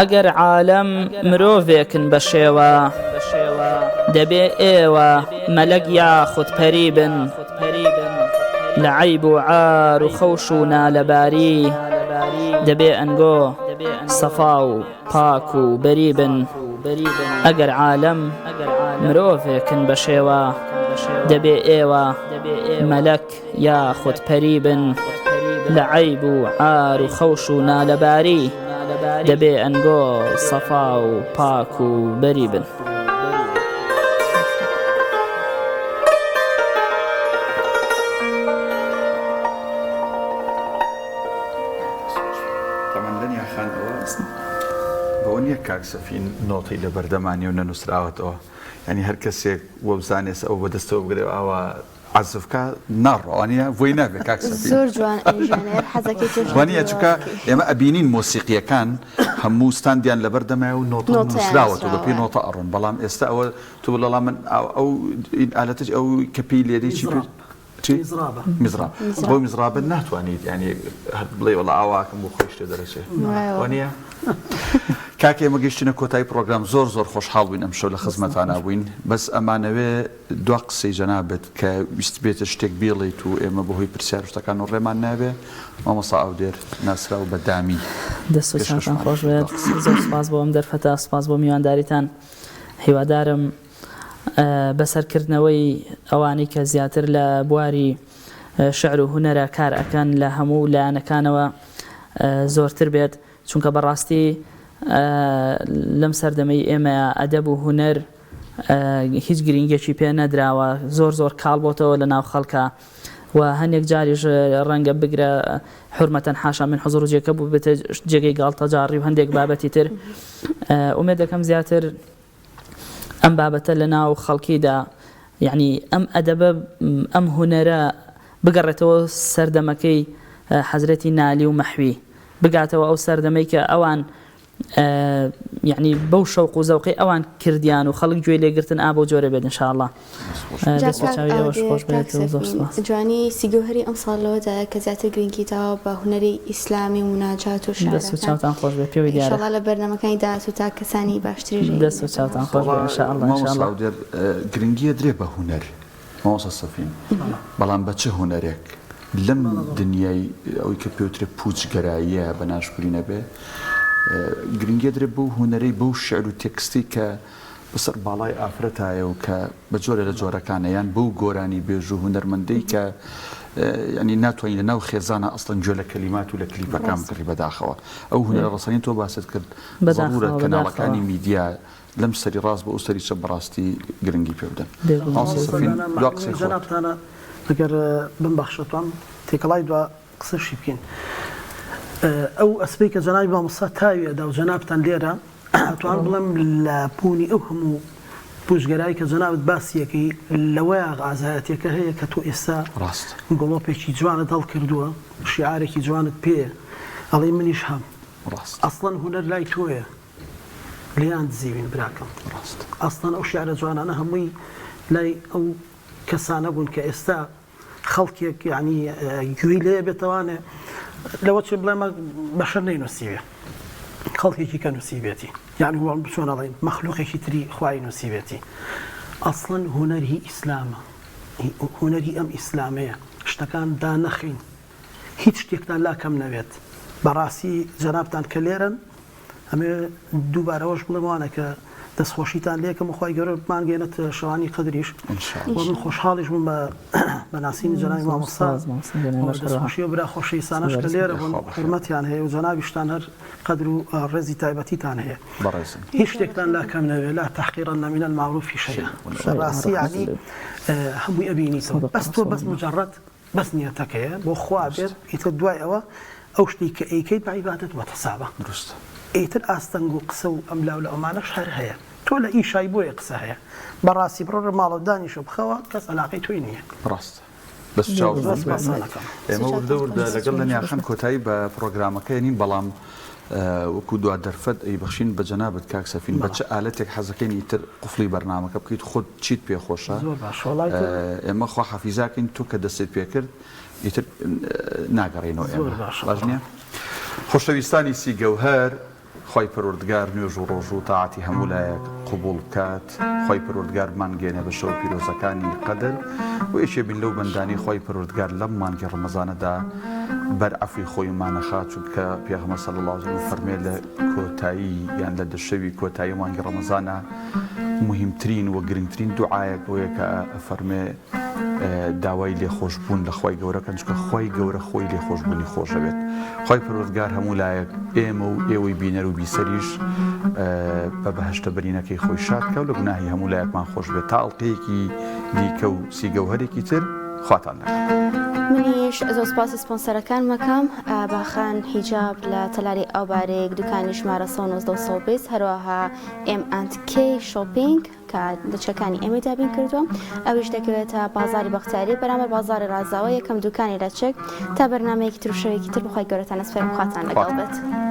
ئەگەر عالەم مرۆڤێکن بە شێوە دەبێ ئێوە مەلەک یاخود پەری بن لە عەیب و عار و خەوش و نالەباری دەبێ ئەنگۆ سەفا و پاک و بەریبن ئەگەر عالەم مرۆڤێکن بە شێوە دەبێ ئێوە مەلەک یا خودپەریبن لە عەیب و عار و خەوش و نالەباری دەبێ ئەنگۆ سەفا و پاک و بەریبن. بۆنیە کاکسەفین نۆتی لە بەردەمانی و نەنووسراوەتەوە ینی هەر کەسێک وە بزانێت ئەو بەدەستەوە بگرێ ئاوا عزفکە ناڕۆوانە بۆی نابێت کاکسەفین زۆر جوان وانە چونکە ئێمە ئەبینین مۆسیقیەکان هەموو ستاندیان لە بەردەمای و نۆتە نووسراوەتەوە بە پێی نۆتە ئەڕۆن بەڵام ئێستا ئەوە تو بڵڵا من ئەو ئالەتەج ئەو کەپی لێدەی چی میزراب بۆ میزرابە ناتوانیت ینی بڵێ وەڵا ئاواکەم بۆ خۆی شتێ دەرەچێ وانە کاکە ئێمە گەیشتنە کۆتایی پرۆگرام زۆر خۆشحاڵ بووین ئەمشەو لە خزمەتانە بووین بەس ئەمانەوێ دوا قسەی جەنابەت کە ویست بێتە شتێک بێڵیت و ئێمە بەهۆی پرسیار شتەکان و ڕێمان نابێ مامۆستا ئاودێر ناسرا و بەدامی دەست و چاوتان خۆش بێت زۆر سپاس بۆ ئەم دەرفەتە سپاس بۆ میوانداریتان هیوادارم بەسەرکردنەوەی ئەوانەی کە زیاتر لە بواری شعر و هونەرە کار ئەکەن لە هەموو لایەنەکانەوە زۆرتر بێت چونکە بەڕاستی لەم سەردەمەی ئێمە ئەدەب و هونەر هیچ گرنگێکی پێ نەدراوە زۆر کاڵ بۆتەوە لە ناو خەڵکە و هەندێک جاریش ڕەنگە بگرە حرمەتەن حاشا من حضور جێکە بوو بێتە جێگەی گاڵتەجاری و هەندێک بابەتی تر ئومێد دەکەم زیاتر ئەم بابەتە لە ناو خەڵکیدا یعنی ئەم ئەدەبە ئەم هونەرە بگەڕێتەوە سەردەمەکەی حەزرەتی نالی و مەحوی بگاتەوە ئەو سەردەمەی کە ئەوان یعنی بەو شەوق و زەوقی ئەوان کردیان و خەڵک گوێ لێگرتن ئا بۆ جۆرە بێت ئینشاءالله جوانی سیگەوهری ئەم ساڵەوەدا کە زیاتر گرنگیتەوە بە هونەری ئیسلامی و مناجات و شعرەکان خۆش بێت پێوی دیارە ئینشاءالله لە بەرنامەکانی داهاتوو تا کەسانی باشتری دەست و چاوتان خۆش بێت ئینشاءالله گرنگیە درێ بە هونەر مامۆستا سەفین بەڵام بە چه هونەرێک لەم دنیای ئەوەی کە پێوترێ پوچگەراییە بە ناشکوری نەبێ گرنگیە درێ بەو هونەرەی بەو شعر و تێکستی کە بەسەر باڵای ئافرەتایە و کە بە جۆرە لە جۆرەکانە یان بەو گۆرانی بێژ و هونەرمەندەی کە ینی ناتوانین لە ناو خێزانە ئەسڵەن گوێ لە کەلیمات و لە کلیپەکان بکڕی بەداخەوە ئەو هونەرە ڕەسەنی تۆ باست کرد ضرورە کەناڵەکانی میدیا لەم سەری ڕاست بە ئەو سەری چە بەڕاستی گرنگی پێ بدەن جەنابتانە ئەگەر بمبەخشتوان تێکەڵای دوا قسەشی بکەین ئەو ئەسپەی کە جەنابی مامۆستا تاویەدا و جەنابتان لێرە توان بڵێم لە پوونی ئەو هەموو پوشگەرایی کە جەنابەت باسیەکەی لەوەیە ئازایەتێکە هەیە کە تۆ ئێستا گۆڵۆپێکی جوانت هەڵ کردووە شیعارێکی جوانت پێیە ئەڵێ منیش هەم ئەسڵەن هونەر لای تۆیە لیان دزیوین براکەم ئەسڵەن ئەو شیعرە جوانانە هەمووی لای ئەو کەسانە بوون کە ئێستا خەڵکێک یعنی گوێی لێ بێتەوانێ لەوە چێ بڵێمە بەشەر نەینووسیوێ خەڵکێکی کە نووسیبێتی یعنی هو بچۆن ئەڵێن مەخلوقێکی تری خوای نووسیبێتی ئەسڵەن هونەری ئیسلامە هونەری ئەم ئیسلامەیە شتەکان دانەخین هیچ شتێکتان لا کەم نەوێت بەڕاستی جەنابتان کە لێرن ئەمێ دووبارەوەش بڵێمانە کە دەستخۆشیتان لێکم و خۆی گەورە بمانگەێنێت شەوانی قەدریش من خۆشحاڵیش بووم بە ناسینی جەنابی مامۆستا دەستخۆشی و برا خۆشەویستانەش کە لێرە بوون حورمەتیان هەیە و جەنابیشتان هەر قەدر و ڕێزی تایبەتیتان هەیە هیچ شتێکتان لا کەم نەوێ لا تەحقیرەن من المعروف شەیئا ڕاستی یعنی هەمووی ئەبینیتەوە بەس تۆ بەس مجەڕەد بەس نیەتەکەیە بۆ خوا بێت ئیتر دوای ئەوە ئەو شتی کە ئەیکەیت بە عیبادەت وەتەسابە ئیتر ئاستەنگ و قسە و ئەملاو لە ئەمانەش هەر هەیە تۆ لە ئیشای بۆیە قسە هەیە بەڕاستی بڕۆ ماڵە دانیشە بخەوە کەس علاقەی توی نییە ڕاست بەس ئێمە وردە لەگەڵ لە نیاخەن کۆتایی بە پرۆگرامەکە نین بەڵام وەکو دوا دەرفەت ئەی بەخشین بە جەنابەت کاکسەفین بە چه ئالەتێک حەزەکەین ئیتر قوفڵی بەرنامەکە بکەیت خۆت چیت پێخۆشە ئێمە خوا حەفیزاکەین تۆ کە دەستێت پێ کرد ئیتر ناگەڕێنەوە ئێمە باش نییە خۆشەویستانی سی گەوهەر خۆی پەروەردگار نوێژ و ڕۆژ و تاعاتی هەموو لایەک قبول بکات خۆی پەروەردگار مانگێنێ بە شەو پیرۆزەکانی قەدر و یەکێ بین لەو بەندانی خۆی پەروەردگار لەم مانگی ڕەمەزانەدا بەرعەفوی خۆیمانەخات چونکە پێغەمبەر صلی الله علیه و سلم فەرمێ لە کۆتایی یان لە دەشەوی کۆتایی مانگی ڕەمەزانە مهمترین و گرنگترین دوعایەک بۆیە کە فەرمێ داوای لێخۆشبوون لە خۆی گەورەکەن چونکە خۆی گەورە خۆی لێخۆشبوونی خۆشەوێت خۆی پەروەردگار هەموو لایەک ئێمە و ئێوەی بینەر و بیسەریش بە بەهەشتە بەرینەکەی خۆی شاد کە و لە گوناهی هەموو لایەکمان خۆش بێت تا ئەڵقەیەکی دیکە و سیگەوهەرێکی تر خواتان لەگەڵ. منیش زۆر سپاسی سپۆنسەرەکان مەکەم باخان حیجاب لە تەلاری ئەوبارێک دوکانی ژمارە 1920 هەروەها M&K شۆپینگ کە دچەکانی ئێمە دابین کردووە ئەویش دەکەوێتە بازاری بەختیاری بەرامبەر بازاری ڕازاوە یەکەم دوکانی لە چێک تا بەرنامەیەکی تروشەوەیەکی تر بخوای گەورەتان ئەسپێرم خواتان لەگەڵ بێت.